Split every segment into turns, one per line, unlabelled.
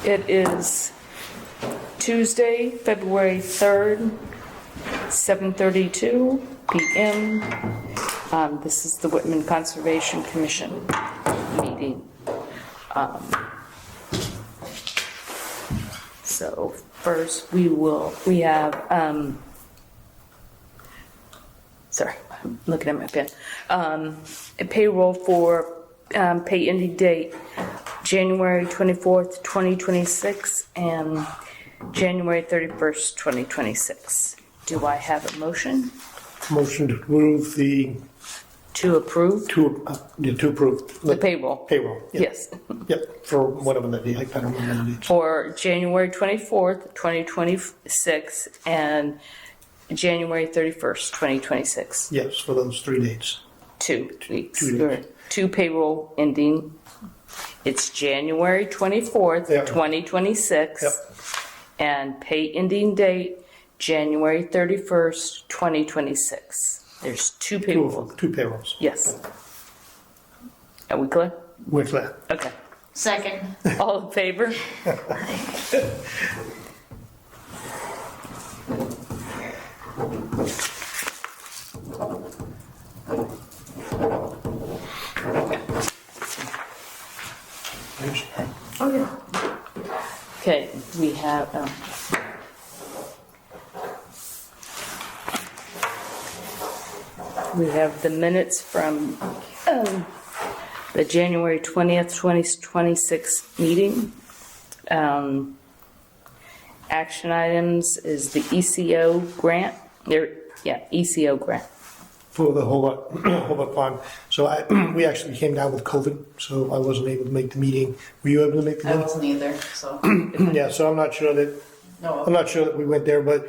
It is Tuesday, February 3rd, 7:32 p.m. This is the Whitman Conservation Commission meeting. So first we have, sorry, I'm looking at my pen. A payroll for pay ending date January 24th, 2026 and January 31st, 2026. Do I have a motion?
Motion to approve
To approve
to approve
the payroll?
Payroll. Yeah.
Yes.
Yep, for whatever the date, I don't remember the date.
For January 24th, 2026 and January 31st, 2026.
Yes, for those 3 dates.
2 weeks.
2 days.
Two payroll ending. It's January 24th,
Yeah.
2026.
Yep.
And pay ending date January 31st, 2026. There's two payroll.
Two payrolls.
Yes. Are we clear?
We're clear.
Okay.
Second.
All in favor?
Oh, yeah.
Okay, we have, the minutes from the January 20th, 2026 meeting. Action items is the ECO grant. ECO grant.
For the Hobart Pond. So we actually came down with COVID, so I wasn't able to make the meeting. Were you able to make the
I
meeting?
wasn't either, so.
Yeah, so I'm not sure that we went there, but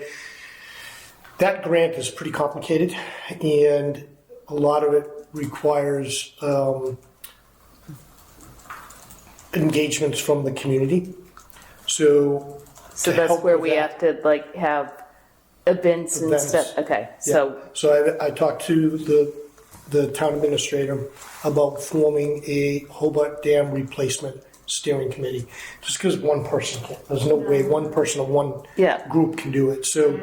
that grant is pretty complicated, and a lot of it requires engagements from the community. So to
that's
help
where
with
we
that-
have to have events and
Events.
stuff. Okay,
Yeah. So I talked to the town administrator about forming a Hobart Dam replacement steering committee, just because one person can't. There's no way one person or one
Yeah.
group can do it. So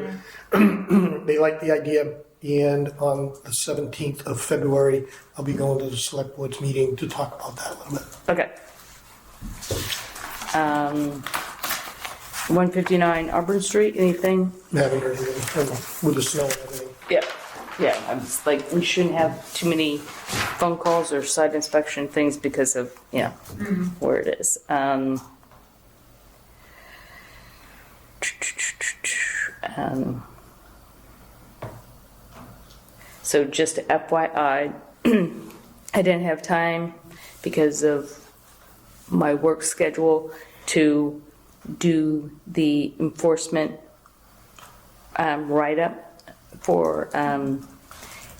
they like the idea, and on the 17th of February, I'll be going to the select board's meeting to talk about that a little bit.
Okay. 159 Auburn Street, anything?
I haven't heard anything with the snow and everything.
Yeah, I'm just like, we shouldn't have too many phone calls or site inspection things because of, where it is. So just FYI, I didn't have time because of my work schedule to do the enforcement write-up for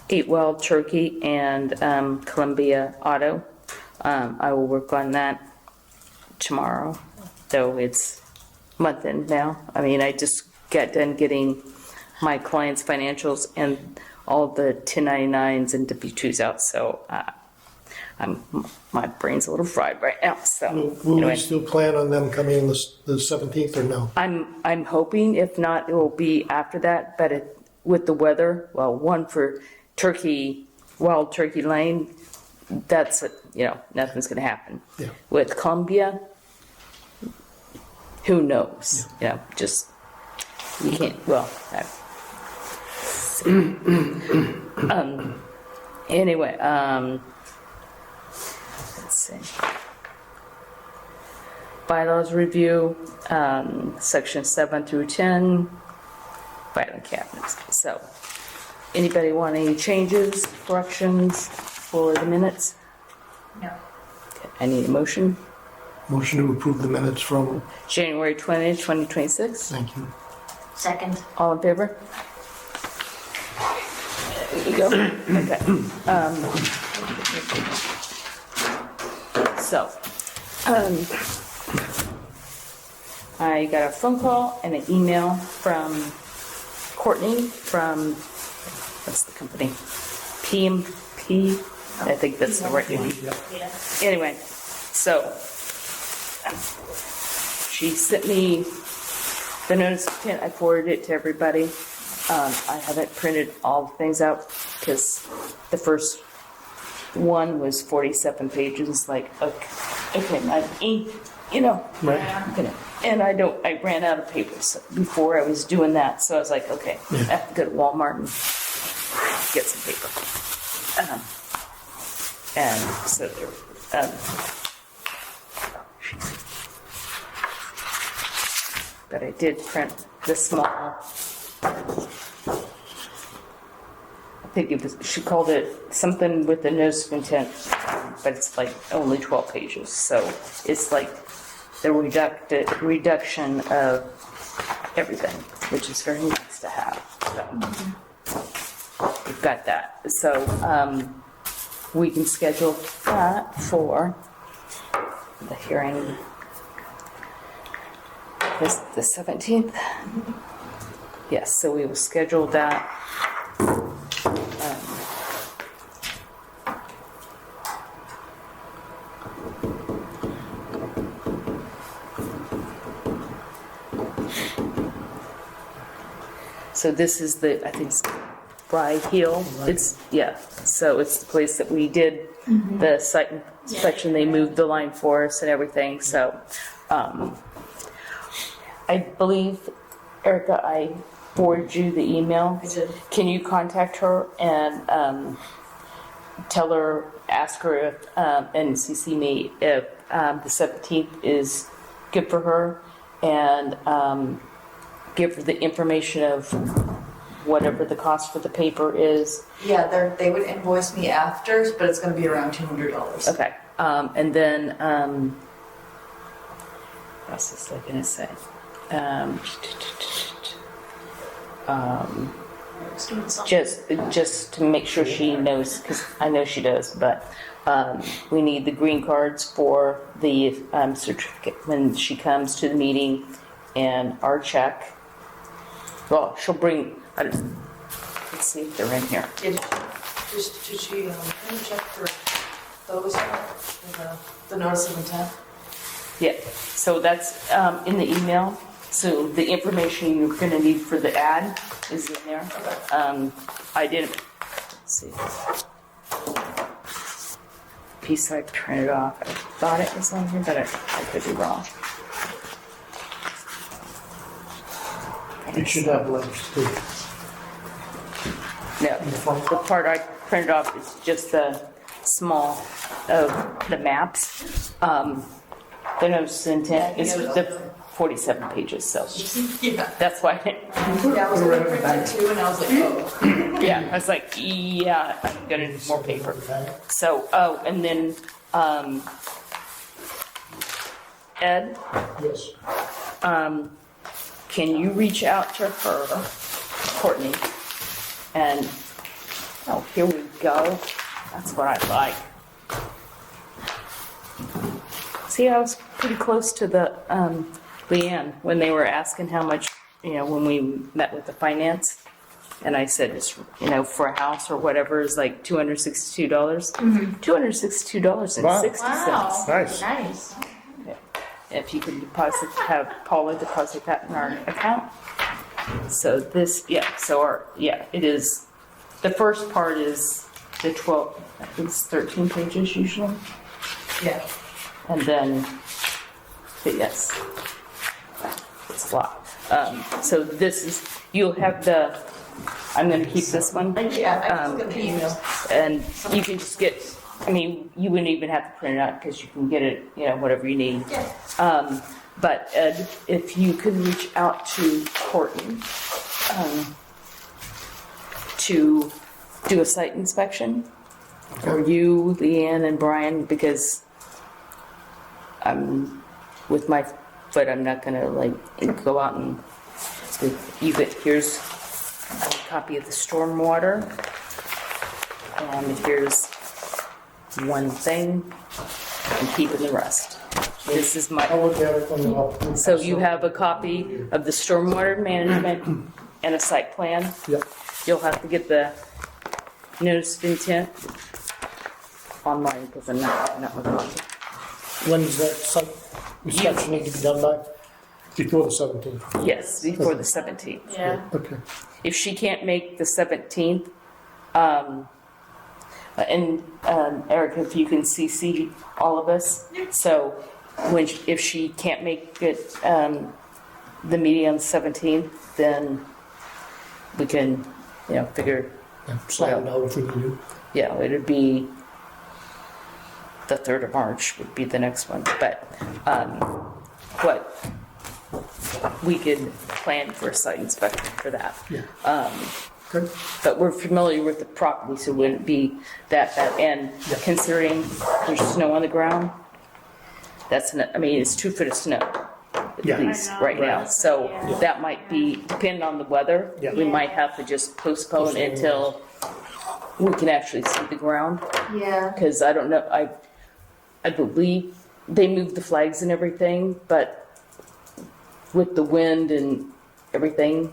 8 Wild Turkey and Columbia Auto. I will work on that tomorrow, though it's month end now. I mean, I just got done getting my clients' financials and all the 1099s and W-2s out, so my brain's a little fried right now. So
Will
anyway.
we still plan on them coming in the 17th or no?
I'm hoping, if not, it will be after that, but with the weather, well, one for Wild Turkey Lane, that's, nothing's gonna happen.
Yeah.
With Columbia, who knows? Just, you can't, well, anyway, let's see. Bylaws review, section 7 through 10, filing cabinets. So, anybody want any changes, corrections for the minutes?
No.
Okay, I need a motion.
Motion to approve the minutes from,
January 20th, 2026.
thank you.
Second.
All in favor? There you go. Okay. So, I got a phone call and an email from Courtney from, what's the company? PMP, I think that's the right name.
Yeah.
Anyway, so she sent me the notice of intent. I forwarded it to everybody. I haven't printed all the things out because the first one was 47 pages. Like, okay, my ink,
Right.
and I ran out of papers before I was doing that. So I was like, okay, I have to go to Walmart and get some paper. And so there, but I did print the small. I think she called it something with the notice of intent, but it's like only 12 pages. So it's like the reduction of everything, which is very nice to have. So we've got that. So we can schedule that for the hearing. Is the 17th? Yes, so we will schedule that. So this is I think it's Bry Hill. It's, so it's the place that we did the site inspection. They moved the line for us and everything. So I believe, Erica, I forwarded you the email.
I did.
Can you contact her and tell her, ask her if, and CC me if the 17th is good for her, and give her the information of whatever the cost for the paper is.
Yeah, they would invoice me after, but it's going to be around $200.
Okay. And then, what else was I going to say? Just to make sure she knows, because I know she does, but we need the green cards for the certificate when she comes to the meeting, and our check. Well, she'll bring, let's see if they're in here.
Did she check for those, the notice of intent?
Yeah, so that's in the email. So the information you're going to need for the ad is in there. I didn't, let's see. Piece I printed off. I thought it was on here, but I could be wrong.
You should have letters too.
No, the part I printed off is just the small of the maps. The notice of intent is the 47 pages, so
Yeah.
that's why.
Yeah, I was going to print that too, and I was like, oh.
Yeah, I was like, yeah, I'm gonna need more paper. So, and then, Ed,
Yes.
can you reach out to her, Courtney, and, oh, here we go. That's what I like. See, I was pretty close to the, Leanne, when they were asking how much, when we met with the finance. And I said, it's, for a house or whatever is like $262. $262.60.
Wow.
Nice.
Nice.
If you can have Paula deposit that in our account. So this, it is, the first part is the 12, I think it's 13 pages usually.
Yeah.
And then, yes, it's a lot. So this is, you'll have I'm going to keep this one.
Yeah, I just got the email.
And you can just get, you wouldn't even have to print it out because you can get it, whatever you need.
Yeah.
But Ed, if you could reach out to Courtney to do a site inspection, or you, Leanne, and Brian, because with my foot, I'm not gonna go out and here's a copy of the stormwater, and here's one thing, and keeping the rest. This is my.
I'll look at it and I'll.
So you have a copy of the stormwater management and a site plan.
Yep.
You'll have to get the notice of intent online because I'm not with it.
When does that site inspection need to be done by? Before the 17th.
Yes, before the 17th.
Yeah.
Okay.
If she can't make the 17th, Erica, if you can CC all of us, so if she can't make it, the meeting on the 17th, then we can, figure,
Yeah, slide it out if we can do.
it'd be the 3rd of March would be the next one, but, we could plan for a site inspection for that.
Yeah. Good.
But we're familiar with the property, so it wouldn't be that bad. And considering there's snow on the ground, it's 2 foot of snow at
Yeah.
least
I know,
right now.
right.
So
Yeah.
that might be, depending on the weather,
Yeah.
we might have to just postpone until we can actually see the ground.
Yeah.
Because I don't know, I believe they moved the flags and everything, but with the wind and everything,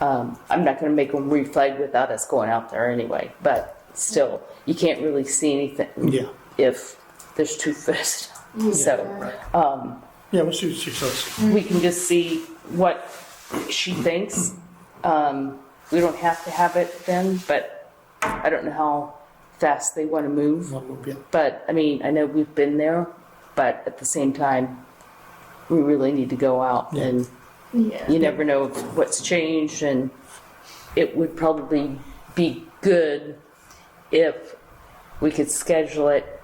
I'm not going to make them reflag without us going out there anyway. But still, you can't really see anything
Yeah.
if there's 2 foot. So
Yeah, we'll see what she says.
we can just see what she thinks. We don't have to have it then, but I don't know how fast they want to move.
Yeah.
But I know we've been there, but at the same time, we really need to go out
Yeah.
and
Yeah.
you never know what's changed, and it would probably be good if we could schedule it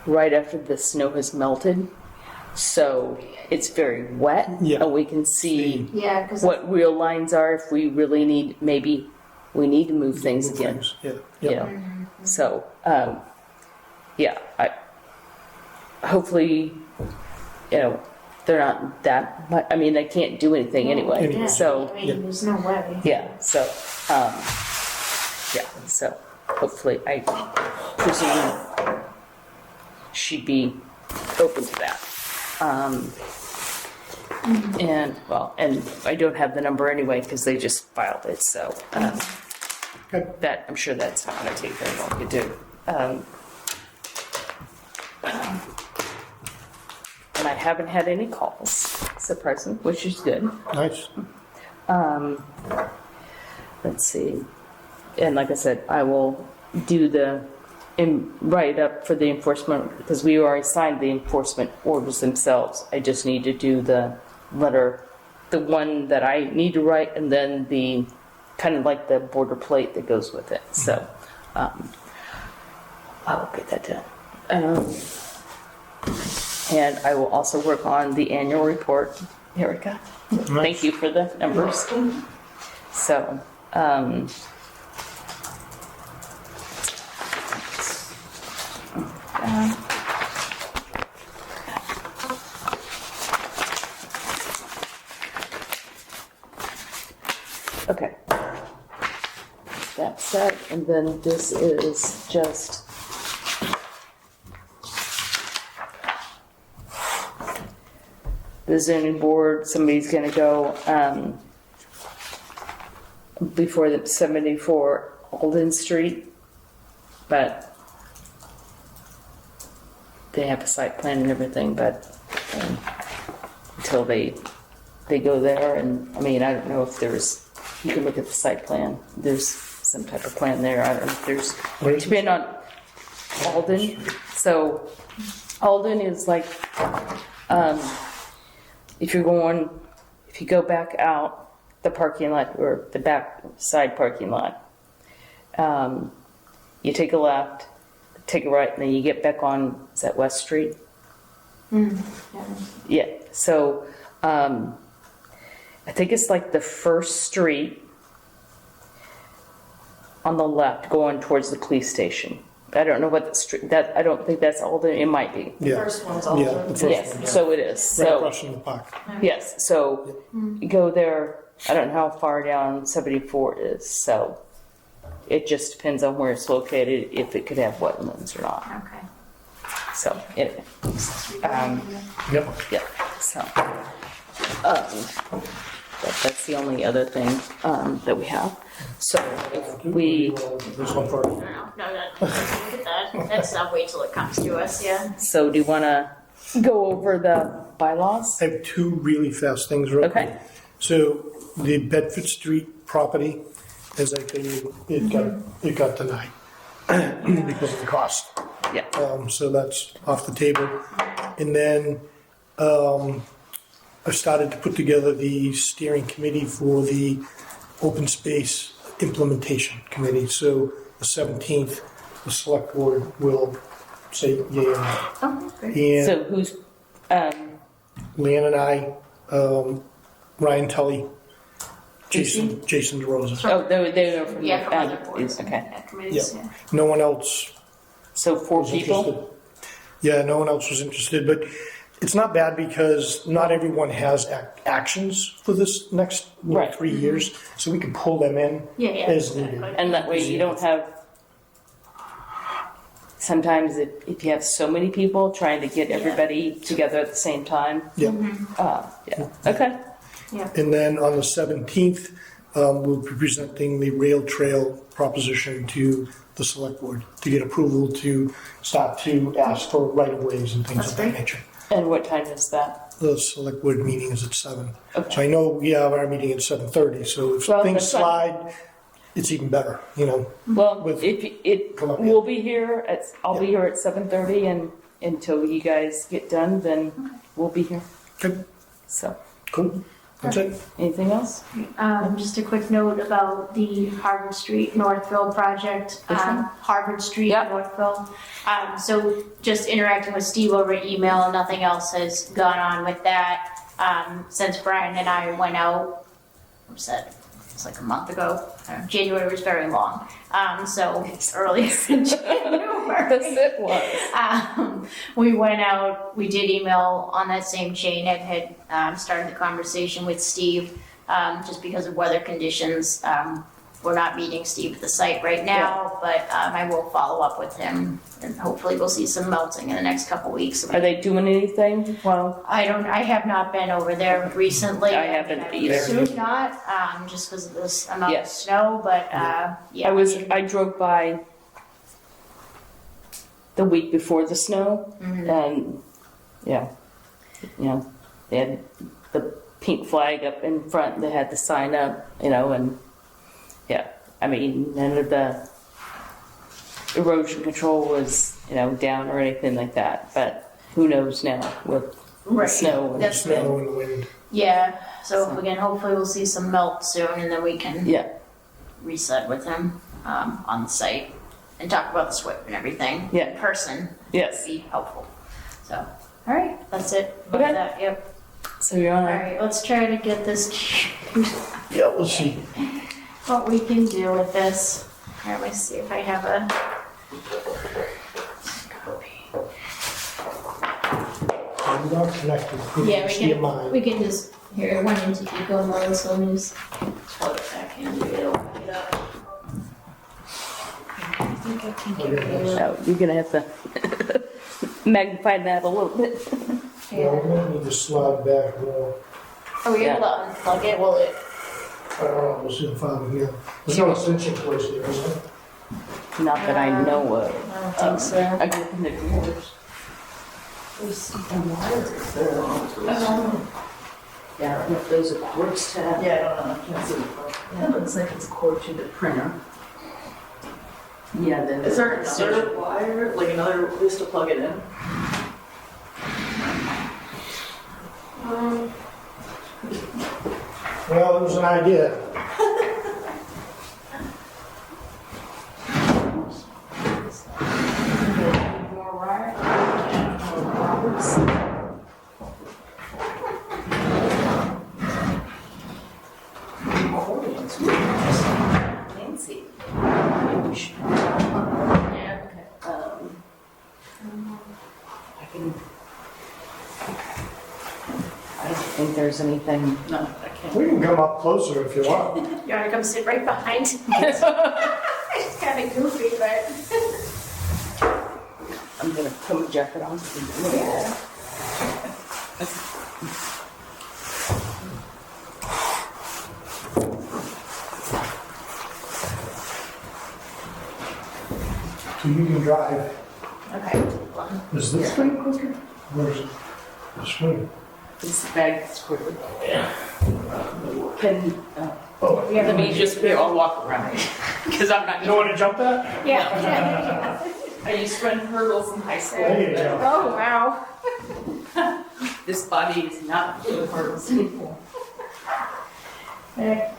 right after the snow has melted, so it's very wet,
Yeah.
and we can see
Yeah, because
what real lines are if we really need, we need to move things again.
Yeah.
You
Yeah.
know, so hopefully, they're not that much. They can't do anything anyway.
Yeah.
So
there's no way.
so hopefully, I presume she'd be open to that. And I don't have the number anyway because they just filed it. So
Good.
that I'm sure that's not going to take very long to do. And I haven't had any calls, surprising, which is good.
Nice.
Let's see. And like I said, I will do write up for the enforcement, because we already signed the enforcement orders themselves. I just need to do the letter, the one that I need to write, and then the kind of like the border plate that goes with it. So I will get that done. And I will also work on the annual report, Erica. Thank you for the numbers. So, okay. That's set, and then this is just the zoning board. Somebody's gonna go before the 74 Alden Street, but they have a site plan and everything, but until they go there, and I don't know if you can look at the site plan, there's some type of plan there. I don't know if there's,
Where is it?
depending on Alden. So Alden is like, if you go back out the parking lot, or the back side parking lot, you take a left, take a right, and then you get back on, is that West Street? Yeah, so I think it's like the first street on the left going towards the police station. I don't know what the street, I don't think that's Alden, it might be.
Yeah.
First one's
Yeah,
Alden.
the first one,
Yes,
yeah.
so it is.
Right
So,
across from the park.
yes, so you go there, I don't know how far down 74 is, so it just depends on where it's located, if it could have wetlands or not.
Okay.
So, anyway,
Yep.
yeah, so, that's the only other thing that we have. So, if we,
This one first.
No, look at that. That's, I'll wait till it comes to us, yeah.
so do you want to go over the bylaws?
I have two really fast things real quick.
Okay.
So the Bedford Street property, as I figured, it got denied because of the cost.
Yeah.
So that's off the table. And then I've started to put together the steering committee for the open space implementation committee. So the 17th, the select board will say yay or nay.
Oh, great.
So
And
who's,
Leanne and I, Ryan Tully, Jason DeRosa.
oh, they are from the,
Yeah, from other boards.
okay.
Yeah, committees,
Yeah.
yeah.
No one else
So 4
was
people?
interested. Yeah, no one else was interested, but it's not bad because not everyone has actions for this next
Right.
3 years, so we can pull them in
Yeah, yeah,
as needed.
exactly.
And that way you don't have, sometimes if you have so many people trying to get everybody together at the same time.
Yeah.
Yeah, okay.
And then on the 17th, we'll be presenting the rail trail proposition to the select board to get approval to start to ask for right-of-ways and things
That's
of that
great.
nature.
And what time is that?
The select board meeting is at 7.
Okay.
So I know we have our meeting at 7:30, so if
Well,
things
that's fine.
slide, it's even better, you know?
Well,
With
it,
Columbia.
we'll be here I'll be here at 7:30 and until you guys get done, then we'll be here.
Okay,
So,
cool. That's it.
anything else?
Just a quick note about the Harvard Street Northville project.
Which one?
Harvard Street
Yep.
Northville. So just interacting with Steve over email, nothing else has gone on with that. Since Brian and I went out, what was that? It's like a month ago. January was very long. So earlier in January.
That's it was.
We went out, we did email on that same chain. Ed had started the conversation with Steve just because of weather conditions. We're not meeting Steve at the site right now, but I will follow up with him and hopefully we'll see some melting in the next couple weeks.
Are they doing anything? Well,
I have not been over there recently.
I haven't
would
either.
assume not, just because of this amount of
Yes.
snow, but yeah.
I drove by the week before the snow and yeah, you know, they had the pink flag up in front, they had the sign up, you know, and yeah, I mean, none of the erosion control was, you know, down or anything like that, but who knows now with the
Right.
snow and
That's
Snow and wind.
Yeah, so again, hopefully we'll see some melt soon and then we can
yeah,
reset with him on the site and talk about the SWIP and everything
Yeah.
in person.
yes.
Be helpful. So, all right, that's it.
Okay.
That, yep.
So you're on
All
a,
right, let's try to get this,
Yeah, we'll see.
what we can do with this. All right, let me see if I have a copy.
We are connected.
Yeah,
See your mind.
we can just, here, it went into eco mode, so let me just plug it back in, maybe it'll pick it up. I think I can get rid of it.
no, you're gonna have to magnify that a little bit.
Yeah, we're gonna need to slide back more.
Are we able to unplug it? Will it?
I don't know, we'll see if I can get. There's no extension place there, is there?
Not that I know of.
I don't think so.
I go in the drawers. Yeah, I don't know if those are cords to have.
Yeah, I don't know, I can't see the plug. Yeah, it looks like it's cord to the printer.
Yeah, then.
Is there another wire, like another place to plug it in?
Well, it was an idea.
More wire?
Fancy.
Yeah, okay.
I can. I don't think there's anything.
No, I can't.
We can come up closer if you want.
You wanna come sit right behind me? It's kinda goofy, but.
I'm gonna put my jacket on.
Yeah.
So you can drive.
Okay.
Is this thing quicker? Or is it this one?
This bag is for the. Can,
Yeah,
let me just, here, I'll walk around, because I'm not.
You don't want to jump that?
Yeah.
I used to run hurdles in high school.
There you go.
Oh, wow.
This body is not doing hurdles anymore.
Okay.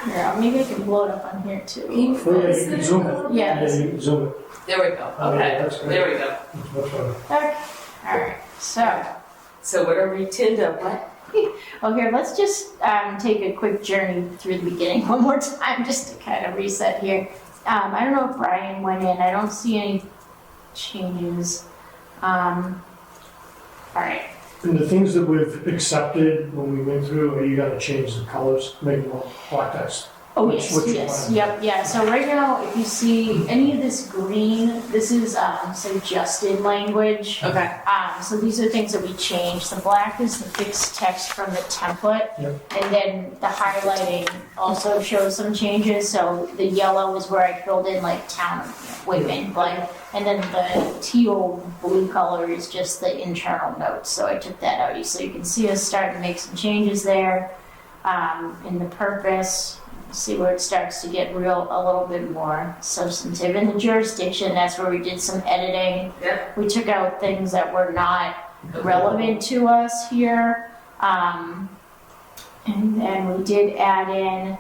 Yeah, maybe I can blow it up on here too.
You can zoom it.
Yeah.
You can zoom it.
There we go,
Oh,
okay,
that's great.
there we go.
It's much better.
Okay, all right, so,
So what are we, Tinda, what?
well, here, let's just take a quick journey through the beginning one more time, just to kind of reset here. I don't know if Brian went in, I don't see any changes. All right,
And the things that we've accepted when we went through, you gotta change the colors, make them more black text.
oh,
Which-
yes,
which
yes,
one?
yep, yeah, so right now, if you see any of this green, this is suggested language.
Okay.
So these are things that we changed. The black is the fixed text from the template.
Yep.
And then the highlighting also shows some changes. So the yellow is where I filled in like town of Whitman, blank. And then the teal blue color is just the internal notes. So I took that out so you can see us starting to make some changes there. In the purpose, see where it starts to get a little bit more substantive. In the jurisdiction, that's where we did some editing.
Yep.
We took out things that were not relevant to us here. And then we did add in,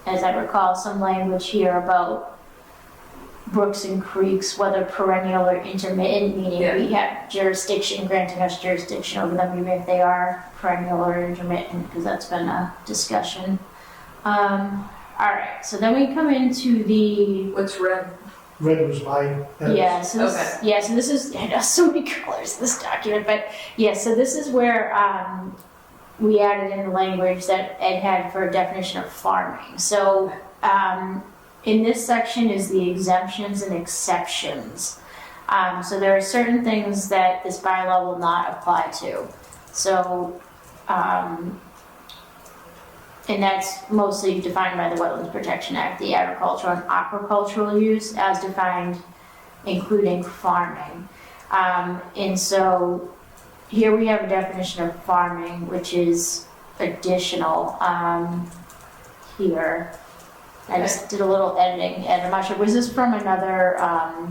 as I recall, some language here about brooks and creeks, whether perennial or intermittent, meaning
Yeah.
we have jurisdiction, granting us jurisdiction over them, even if they are perennial or intermittent, because that's been a discussion. All right, so then we come into the
What's red?
Red was mine. and-
yeah, so this,
Okay.
yeah, so this is, I know so many colors, this document, but yeah, so this is where we added in the language that Ed had for a definition of farming. So in this section is the exemptions and exceptions. So there are certain things that this bylaw will not apply to. So, and that's mostly defined by the Wetlands Protection Act, the agricultural and aquacultural use as defined, including farming. And so here we have a definition of farming, which is additional here. I just did a little editing, and I'm not sure, was this from another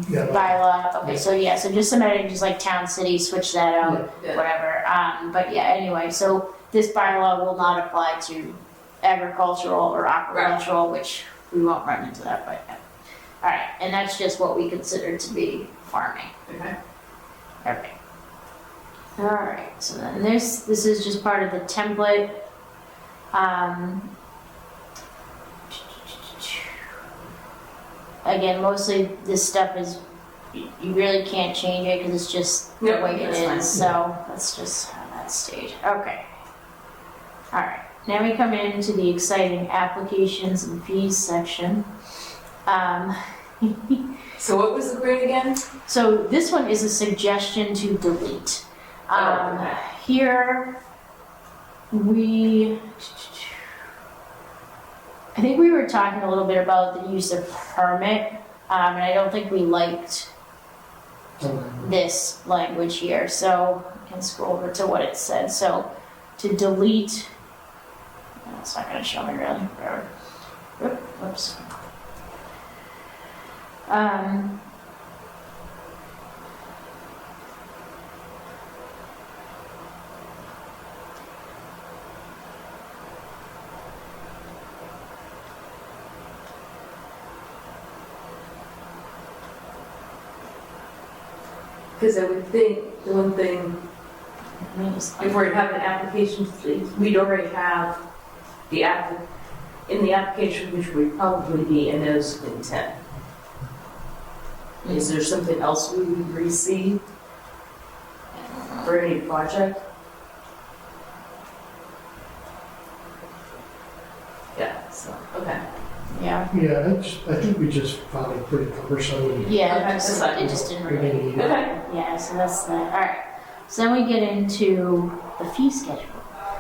Yeah.
bylaw? Okay, so yeah, so just some editing, just like town, city, switch that out,
Yeah.
whatever. But yeah, anyway, so this bylaw will not apply to agricultural or aquacultural, which we won't run into that, but yeah. All right, and that's just what we consider to be farming.
Okay.
Okay. All right, so then this is just part of the template. Again, mostly this stuff is, you really can't change it because it's just the
Yep,
way it
that's fine.
is, so that's just on that stage. Okay. All right, now we come into the exciting applications and fees section.
So what was the grade again?
So this one is a suggestion to delete.
Oh, okay.
Here, I think we were talking a little bit about the use of permit, and I don't think we liked this language here, so I can scroll over to what it said. So to delete, it's not gonna show me really, forever. Whoops.
Because I would think the one thing,
Let me just-
if we're having an application, we'd already have the in the application, which would probably be a notice of intent. Is there something else we would receive for any project? Yeah, so, okay.
Yeah,
Yeah, I think we just found it pretty cumbersome.
yeah,
Okay,
it just-
that's fine.
it just didn't
We
really.
didn't need it.
Okay.
Yeah, so that's that. All right. So then we get into the fee schedule.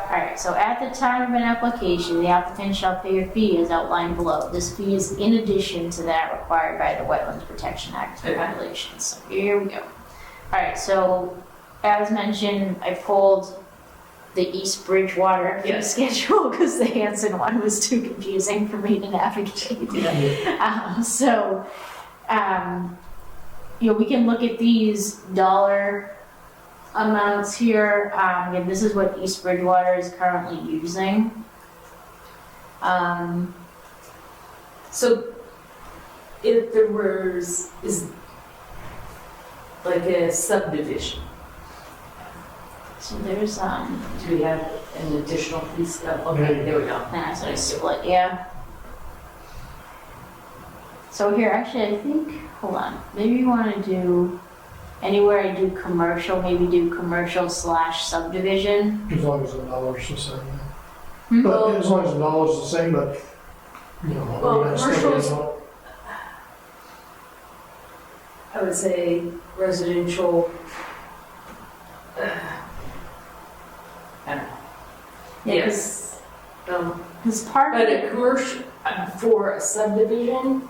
All right. So at the time of an application, the applicant shall pay a fee as outlined below. This fee is in addition to that required by the Wetlands Protection Act
Okay.
regulations. So here we go. All right. So as mentioned, I pulled the East Bridgewater fee
Yes.
schedule because the Hanson one was too confusing for me to navigate. So, we can look at these dollar amounts here. And this is what East Bridgewater is currently using.
So if there is like a subdivision,
So there's,
do we have an additional piece of, okay, there we go.
that's a split, yeah. So here, actually, I think, hold on, maybe you want to do, anywhere I do commercial, maybe do commercial / subdivision.
As long as the dollar's the same.
Hmm?
But as long as the dollar's the same, but,
Well,
that's
commercial's-
still-
I would say residential, I don't know.
Yeah,
Yes.
because part of
But
it,
a commercial, for a subdivision,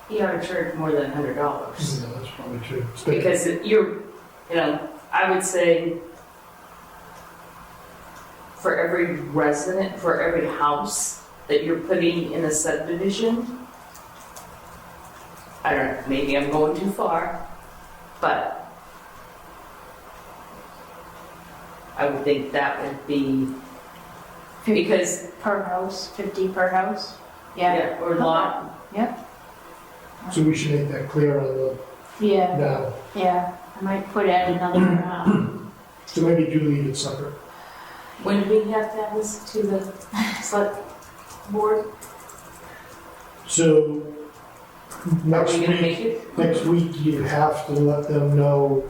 you ought to charge more than $100.
Yeah, that's probably true. It's big.
Because I would say for every resident, for every house that you're putting in a subdivision, I don't know, maybe I'm going too far, but I would think that would be, because,
per house, 50 per house. Yeah.
or lot,
So we should make that clear on the,
Yeah,
now.
yeah. I might put out another,
So maybe do leave it separate.
when do we have to have this to the select board?
So
Are
next
we gonna
week,
make it?
next week you have to let them know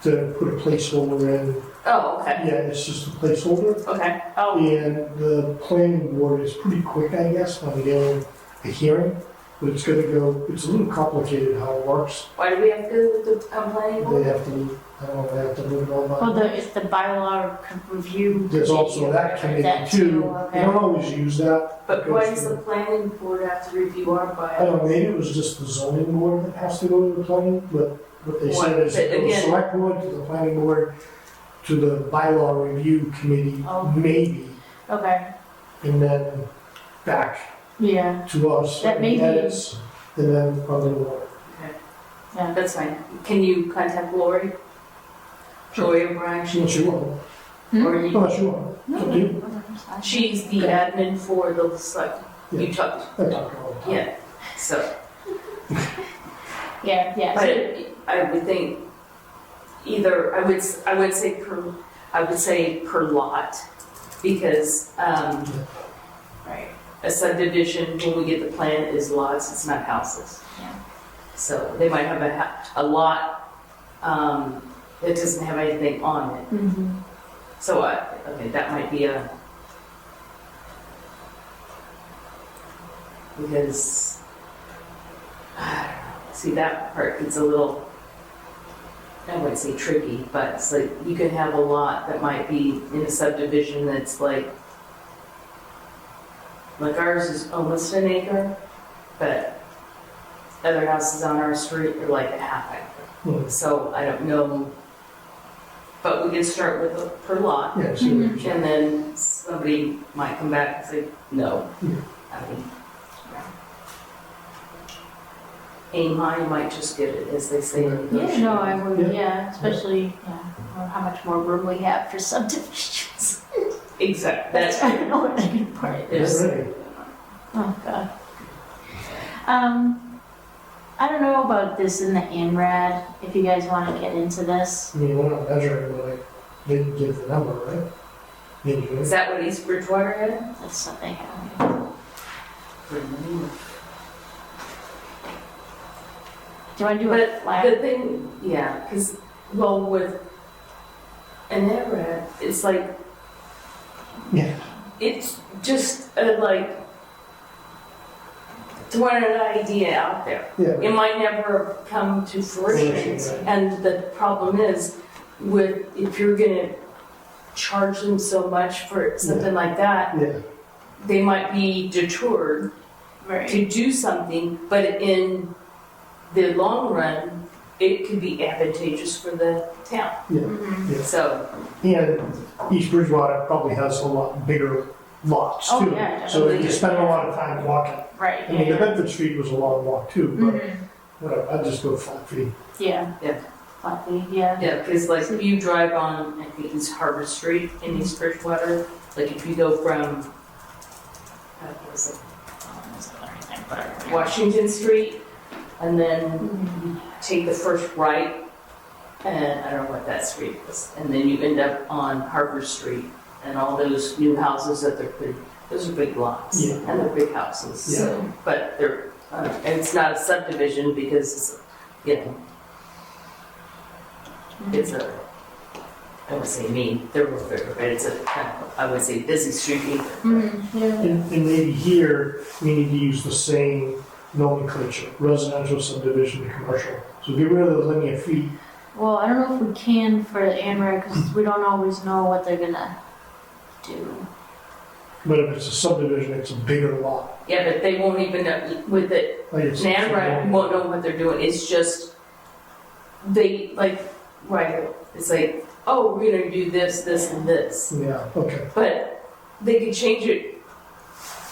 to put a placeholder in.
Oh, okay,
Yeah, it's just a placeholder.
okay.
oh,
And the planning board is pretty quick, I guess, on getting a hearing. But it's gonna go, it's a little complicated how it works.
Why do we have to go with the planning
They
board?
have to, I don't know, they have to move it all
well,
by.
it's the bylaw review.
There's also
committee.
that committee
That
too.
too,
They
okay.
don't always use that.
But
It
why
goes
does the
through-
planning board have to review our
I
bylaw?
don't know, maybe it was just the zoning board that has to go to the planning, but what they said is
But
go to the
again-
select board, to the planning board, to the bylaw review committee,
Oh.
maybe,
Okay,
and then back
yeah,
to us.
That may be-
Edits, and then probably more.
yeah.
That's fine. Can you contact Lori? Joy O'Brien?
Unless you want.
Or you,
Unless you want.
No,
Up
no,
to you.
no, no,
she's the admin for the select, you talked,
I talk all the time.
yeah, so.
Yeah,
But
so,
I would think either, I would say per lot, because,
right,
a subdivision, when we get the plan, is lots, it's not houses.
Yeah.
So they might have a lot, that doesn't have anything on it.
mm-hmm.
So, okay, that might be because, I don't know, see, that part gets a little, I wouldn't say tricky, but it's like, you can have a lot that might be in a subdivision that's like ours is almost an acre, but other houses on our street are like a half acre.
Hmm.
So I don't know, but we can start with a per lot.
Yeah, see what you're
And then somebody might come back and say, no.
Yeah.
I mean, aim high, you might just get it, as they say. in
Yeah, no, I would,
Yeah.
yeah, especially, or how much more room we have for subdivisions.
Exactly,
That's
that's,
I don't know what the good part
Yeah,
is.
ready.
Oh, God. I don't know about this in the INRAD, if you guys want to get into this.
I mean, we're not measuring, but like, they give the number, right? Maybe,
is that what East Bridgewater had?
That's something. Do you want to do a
But
flag?
the thing, yeah, because, well, with an ERAD, it's like,
Yeah.
it's just like throwing an idea out there.
Yeah.
It might never come to fruition.
Fruition,
And the problem is, if you're gonna charge them so much for something like that,
Yeah.
they might be deterred
Right.
to do something, but in the long run, it could be advantageous for the town.
Yeah.
So,
And East Bridgewater probably has a lot bigger lots
Oh,
too.
yeah,
So if you
definitely.
spend a lot of time walking.
Right,
I mean, the
yeah,
Bedford Street was a long walk too, but whatever, I'd just go flat feet.
yeah.
Yeah.
Flatly, yeah.
yeah, because like if you drive on, I think it's Harbor Street in East Bridgewater, like if you go from, what is it, Washington Street, and then you take the first right, and I don't know what that street is, and then you end up on Harbor Street, and all those new houses that they're putting, those are big lots,
Yeah.
and they're big houses, so, but they're, and it's not a subdivision because it's, you know, it's a, I would say mean, they're real bigger, but it's a kind of, I would say busy street either.
Yeah.
And maybe here, we need to use the same nomenclature, residential subdivision to commercial. So get rid of the linear feet.
Well, I don't know if we can for ANRAD because we don't always know what they're gonna do.
But if it's a subdivision, it's a bigger lot.
Yeah, but they won't even know, with it,
Like it's
NANRAD won't know what they're doing, it's just, they, like, right, it's like, oh, we're gonna do this, this, and this.
Yeah, okay.
But they could change it,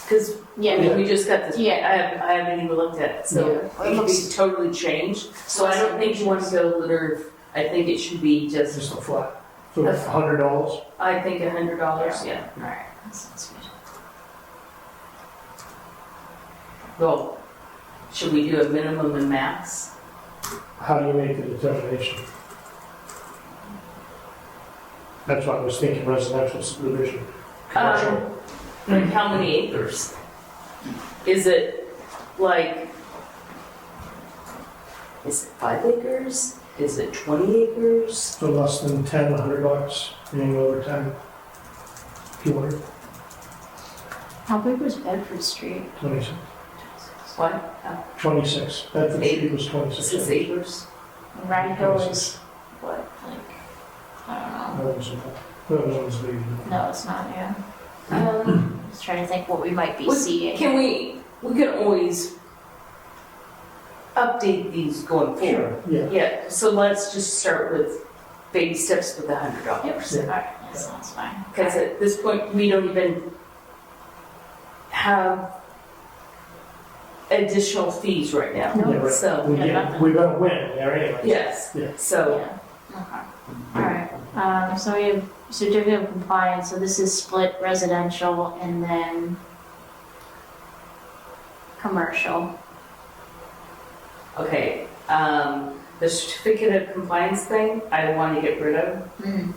because,
Yeah.
I mean, we just got this,
Yeah.
I haven't even looked at it, so
Yeah.
it could be totally changed. So I don't think you want to go litter, I think it should be
Just
just,
a flat. So $100.
I think $100, yeah.
Alright, that sounds good.
Well, should we do a minimum and max?
How do you make the determination? That's why I was thinking residential subdivision, commercial.
Like how many acres? Is it like, is it 5 acres? Is it 20 acres?
So less than 10, $100, anything over 10, 200,
How big was Bedford Street?
26.
What?
26. Bedford Street was
6
26.
acres?
And Ryan Hill is what, like, I don't know.
That one's big.
No, it's not, yeah. Just trying to think what we might be
Well,
seeing.
Can we can always update these going forward.
Yeah.
Yeah, so let's just start with baby steps with $100.
Yep, alright, that sounds fine.
Because at this point, we don't even have additional fees right now.
No.
Yeah, right.
So,
We're gonna win there anyway.
yes,
Yeah.
so,
Yeah, okay. Alright, so we have certificate of compliance, so this is split residential and then commercial.
okay, the certificate of compliance thing, I want to get rid of.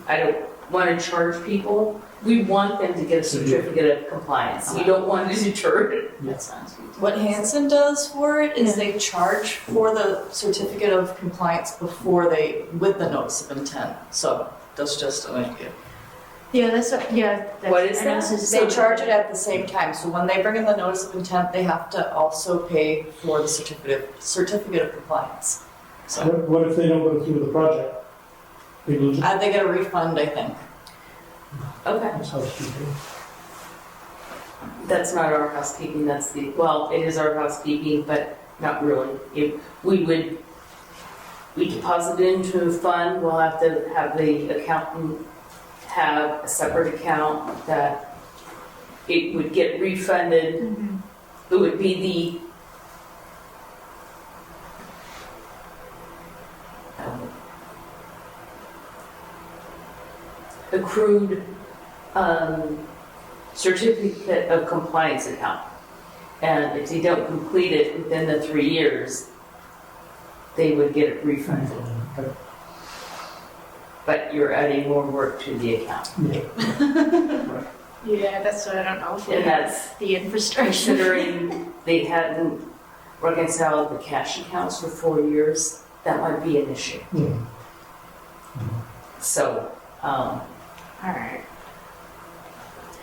I don't want to charge people. We want them to get a certificate of compliance. You don't want to deter.
That sounds good.
What Hanson does for it is they charge for the certificate of compliance before they, with the notice of intent. So that's just an idea.
Yeah, that's, yeah. that's-
What is
I know
that?
this is
They
something-
charge it at the same time. So when they bring in the notice of intent, they have to also pay for the certificate of compliance. So
What if they don't go through the project? They lose it?
they get a refund, I think.
Okay.
That's housekeeping.
That's not our housekeeping, that's the, well, it is our housekeeping, but not really. If we deposit it into a fund, we'll have to have the accountant have a separate account that it would get refunded. It would be the accrued certificate of compliance account. And if they don't complete it within the 3 years, they would get it refunded.
Okay.
But you're adding more work to the account.
Yeah.
Yeah, that's what I don't know. If we
And
have
that's
the infrastructure.
considering they hadn't reconciled the cash accounts for 4 years, that might be an issue.
Yeah.
So,
Alright,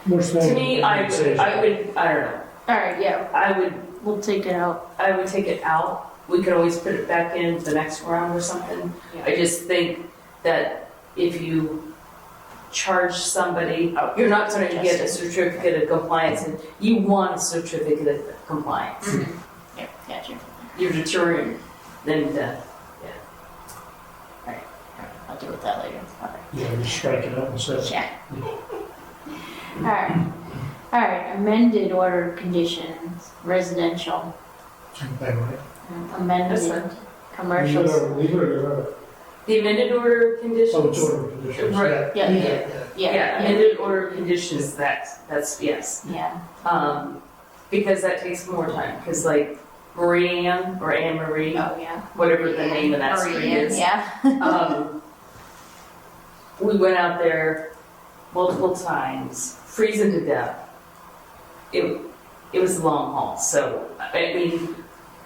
More
to
spending
me,
than
I
taxation.
don't know,
alright, yeah,
I would
we'll take it out.
take it out. We could always put it back in the next round or something.
Yeah.
I just think that if you charge somebody, you're not going to get a certificate of compliance, and you want a certificate of compliance.
Yeah, gotcha.
You're deterring them to,
deal with that later. Okay.
Yeah, just strike it out and say.
Yeah. All right, amended order of conditions, residential,
By the way.
amended
That's fine.
Leave it
commercial.
or leave it or?
The amended order of conditions.
Oh, it's order of conditions.
Right.
Yeah,
leave
yeah.
it,
Yeah, amended order of conditions, that's, yes.
Yeah,
Because that takes more time, because like Marie Ann or Anne Marie,
oh, yeah.
whatever the name of that street
Maria,
is.
yeah.
We went out there multiple times, freezing to death. It was a long haul, so, I mean,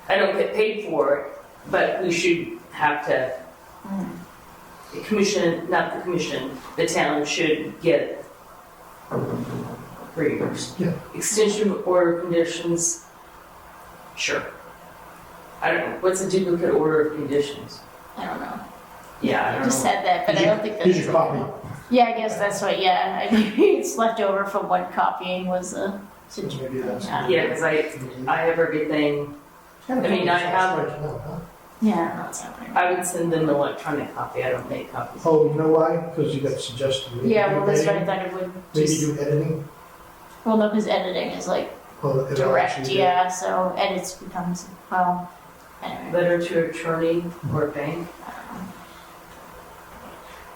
I don't get paid for it, but we should have to, the commission, not the commission, the town should get it. 3 years.
Yeah.
Extension of order conditions, sure. I don't know, what's a duplicate order of conditions?
I don't know.
Yeah, I
I
don't
just
know.
said that, but I don't think
Here's
that's.
your copy.
Yeah, I guess that's what, yeah, I mean, it's left over from one copying was the situation.
Maybe that's.
Yeah, because I have everything, I mean, I have-
Right now, huh?
Yeah, I don't know what's happening.
I would send them an electronic copy, I don't make copies.
Oh, you know why? Because you got suggested. Maybe
Yeah,
do
well, that's what I
editing?
thought it would
Maybe
just,
do editing?
well, no, because editing is like
Well, it'll
direct,
actually do-
yeah, so edits becomes, well, anyway.
Letter to attorney or bank.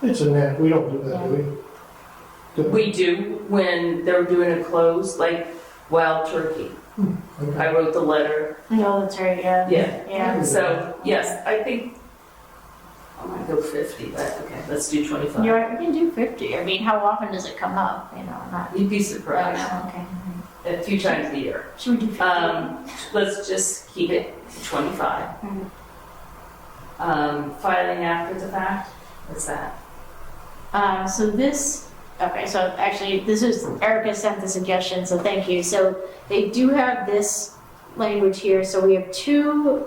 It's a net, we don't do that, do we? Do-
We do when they're doing a close, like Wild Turkey.
Okay.
I wrote the letter.
No, that's right, yeah.
Yeah.
Yeah.
So, yes, I think I might go 50, but okay, let's do 25.
You're right, we can do 50. I mean, how often does it come up? You know, not.
You'd be
Oh,
surprised.
no, okay.
A few times a year.
Should we do 50?
Let's just keep it 25. Filing after the fact, what's that?
So this, okay, so actually, this is, Erica sent the suggestion, so thank you. So they do have this language here, so we have two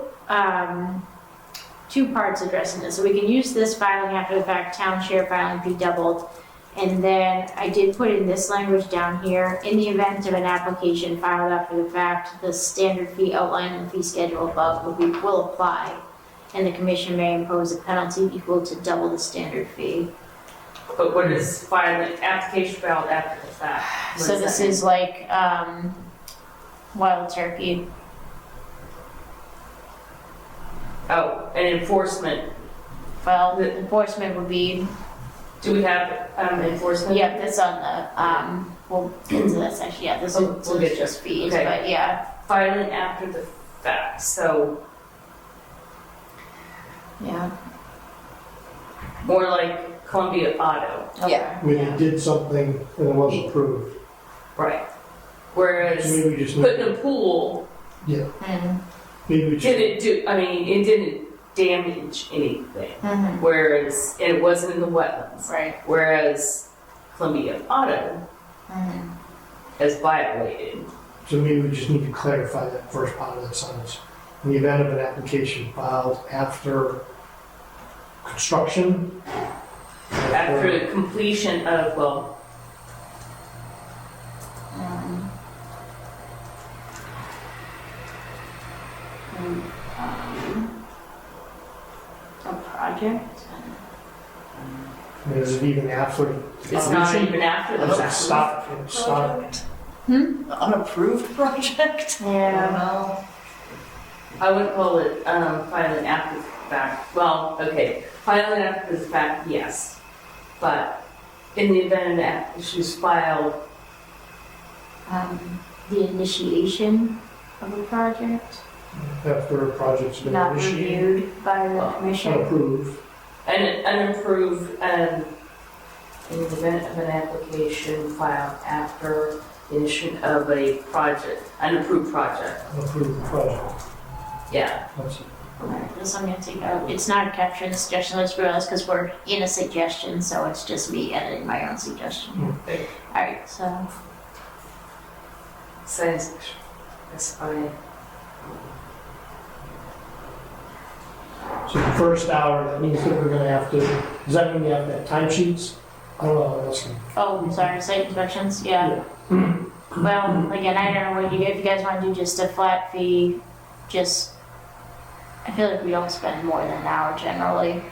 parts addressing this. So we can use this filing after the fact, town share filing be doubled. And then I did put in this language down here, in the event of an application filed after the fact, the standard fee outlined in the fee schedule above will apply, and the commission may impose a penalty equal to double the standard fee.
But what is filing, application filed after the fact? What
So
does
this
that
is like Wild Turkey.
mean? Oh, and enforcement.
Well, the enforcement would be,
Do we have enforcement?
yeah, that's on the, we'll get into that section, yeah, this
Oh,
is
we'll get
just fees,
Okay.
but yeah.
Filing after the fact, so
Yeah.
more like Columbia Auto,
Okay.
When you did something and it wasn't approved.
right?
So
Whereas
maybe we just need,
putting a pool
yeah,
Mhm.
maybe we just,
didn't do, I mean, it didn't damage anything.
Mhm.
Whereas it wasn't in the wetlands.
Right.
Whereas Columbia Auto
Mhm.
has violated.
so maybe we just need to clarify that first part of that sentence. In the event of an application filed after construction.
After the completion of, well,
Um, a project?
Is it even after?
it's not even after the
Does it
fact.
stop, it stop?
Project?
Hmm?
Unapproved project? I don't
Yeah.
know.
I wouldn't call it filing after the fact. Well, okay, filing after the fact, yes. But in the event an application is filed,
The initiation of a project,
After a project's been
not
initiated,
reviewed by the commission.
unapproved.
and unapproved, in the event of an application filed after the initiation of a project, unapproved project,
Unapproved project.
yeah.
That's it.
Alright, this I'm gonna take out. It's not capturing the suggestion, let's realize, because we're in a suggestion, so it's just me editing my own suggestion.
Okay.
Alright, so,
Says, that's fine.
So the first hour, that means that we're gonna have to, does that mean we have to have timesheets? I don't know, what else.
oh, sorry, site inspections, yeah. Well, again, I don't know what if you guys wanna do just a flat fee, just, I feel like we don't spend more than an hour generally.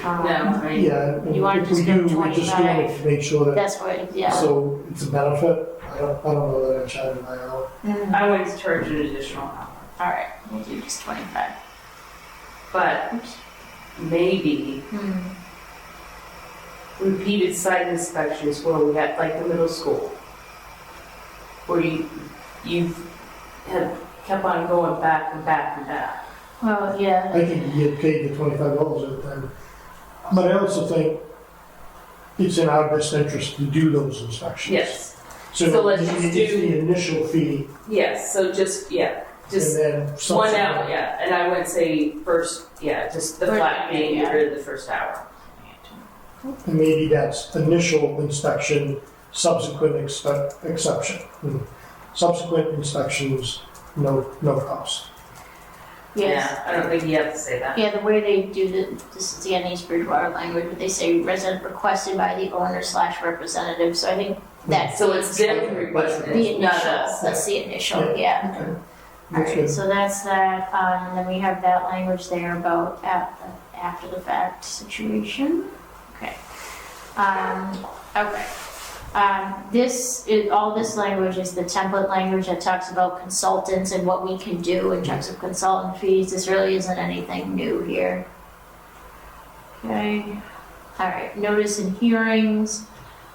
No, I mean,
Yeah. and
You wanna
if
just
we
go
do, we just want
25?
to make sure that,
That's what, yeah.
so it's a benefit. I don't know that I charge it by hour.
I wouldn't charge an additional hour.
All right, we'll do just 25.
But maybe repeated site inspections where we had, like the middle school, where you have kept on going back and back and back.
Well, yeah.
I think you get paid the $25 at the time. But I also think it's in our best interest to do those inspections.
Yes,
So
So let's just
it's
do-
the initial fee,
yes, so just
and
just
then
one
subsequent.
hour, yeah, and I wouldn't say first, just the
First,
flat fee,
yeah.
get rid of the first hour.
And maybe that's initial inspection, subsequent exception. Subsequent inspections, no cost.
Yes.
Yeah, I don't think you have to say that.
Yeah, the way they do this is the East Bridgewater language, but they say resident requested by the owner/representative, so I think that's
So it's them requesting
the
it, not
initial,
us.
that's the initial, yeah.
Okay. That's
Alright,
good.
so that's that, and then we have that language there about after the fact situation. Okay. Okay. All this language is the template language that talks about consultants and what we can do in terms of consultant fees. This really isn't anything new here. Okay. Alright, notice and hearings.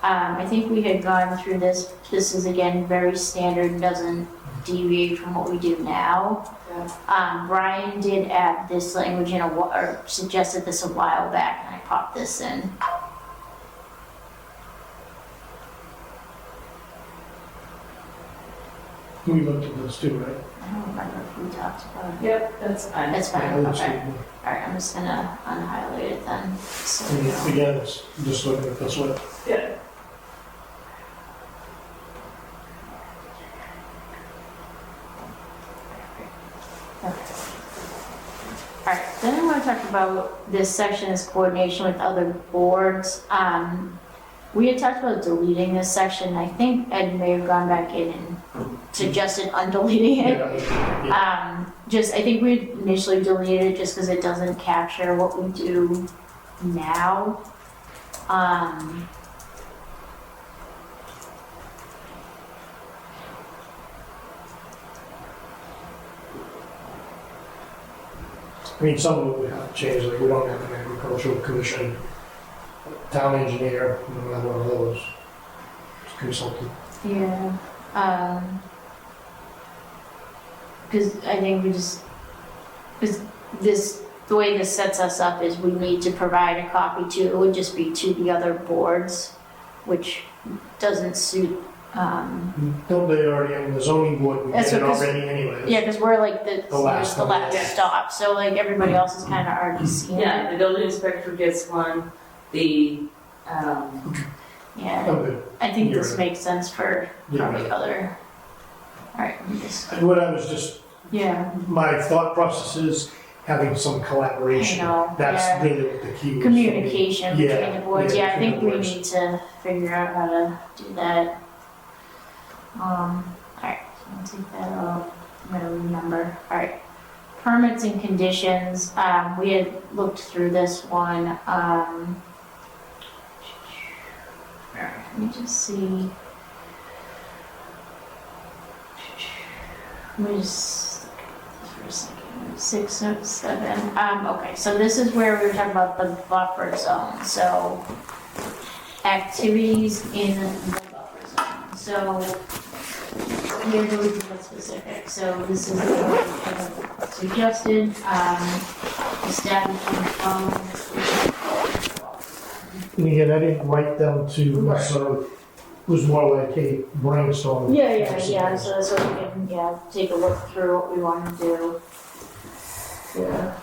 I think we had gone through this. This is again very standard and doesn't deviate from what we do now. Brian did add this language or suggested this a while back, and I popped this in.
We looked at this too, right?
I don't remember if we talked about it.
Yep, that's fine.
That's
Yeah,
fine,
that's
okay.
good.
Alright, I'm just gonna unhighlight it then, so we
And
don't.
again, it's just looking at this one.
Yeah.
Alright, then I want to talk about this section is coordination with other boards. We had talked about deleting this section. I think Ed may have gone back in and suggested undeleting it.
Yeah.
I think we initially deleted it just because it doesn't capture what we do now.
I mean, some of it we have to change, like we don't have an agricultural commission, town engineer, we don't have one of those. It's consultant.
Yeah. Because I think because the way this sets us up is we need to provide a copy to, it would just be to the other boards, which doesn't suit,
Don't they already, in the zoning board, we
That's
get it
what this-
already anyways.
yeah, because we're like the
last one, yeah.
stop, so like everybody else has kind of already seen
Yeah,
it.
the building inspector gets one, the,
Yeah,
Oh, good.
I think
You're
this
right.
makes sense for
Yeah.
probably other, alright, let me just,
And what I was just,
yeah,
my thought process is having some collaboration.
I know,
That's
yeah.
really what the key is. for me.
communication
Yeah,
between the boards,
yeah,
yeah, I
between
think
the
we
boards.
need to figure out how to do that. Alright, so I'll take that out, I'm gonna remember, alright. Permits and conditions, we had looked through this one, alright, let me just see. Let me just look at this for a second. 6, 7. Okay, so this is where we were talking about the buffer zone. So activities in the buffer zone. So here's where we can get specific. So this is what suggested. Establishing
And again, I didn't write them to necessarily, it was more like a brainstorm.
Yeah. So that's what we can, take a look through what we want to do. Yeah.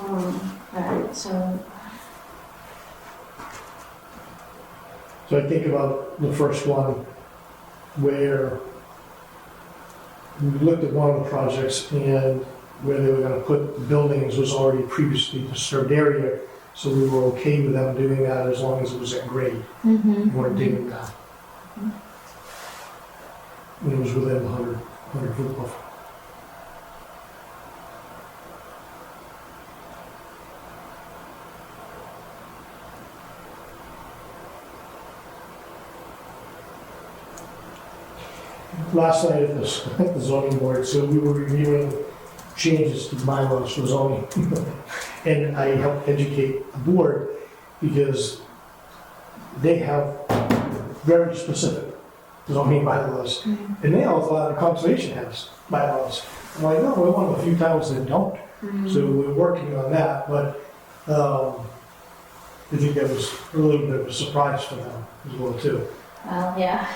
Alright, so,
So I think about the first one where we looked at one of the projects and where they were gonna put the buildings was already previously disturbed area, so we were okay with them doing that as long as it was at grade. We weren't digging that. And it was within the 100 foot buffer. last night at the zoning board, so we were reviewing changes to bylaws for zoning. And I helped educate the board because they have very specific zoning bylaws. And they all thought the conservation has bylaws. I'm like, no, we're one of the few towns that don't. So we're working on that, but I think that was a little bit of a surprise for them as well too.
Well, yeah.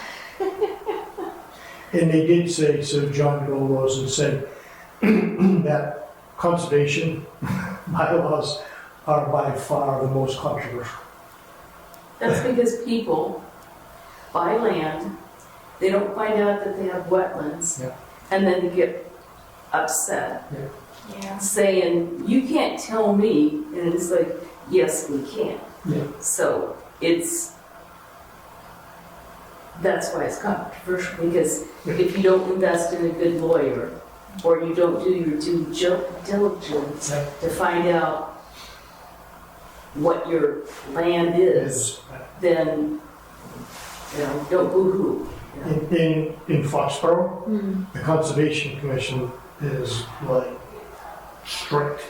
And they did say, so John Gold rose and said that conservation bylaws are by far the most controversial.
That's because people buy land, they don't find out that they have wetlands,
Yeah.
and then they get upset,
Yeah.
saying, you can't tell me, and it's like, yes, we can.
Yeah.
So that's why it's controversial, because if you don't invest in a good lawyer, or you don't do your due diligence
Yeah.
to find out what your land is, then, don't boo-hoo.
In Foxborough, the Conservation Commission is like strict,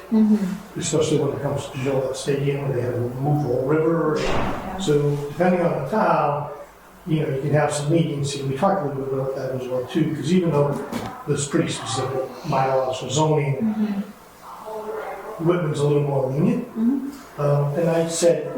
especially when it comes to Gillette Stadium, where they have to move the whole river. So depending on the town, you can have some meetings, and we talked a little bit about that as well too, because even though there's pretty specific bylaws for zoning, Whitman's a little more lenient. And I said,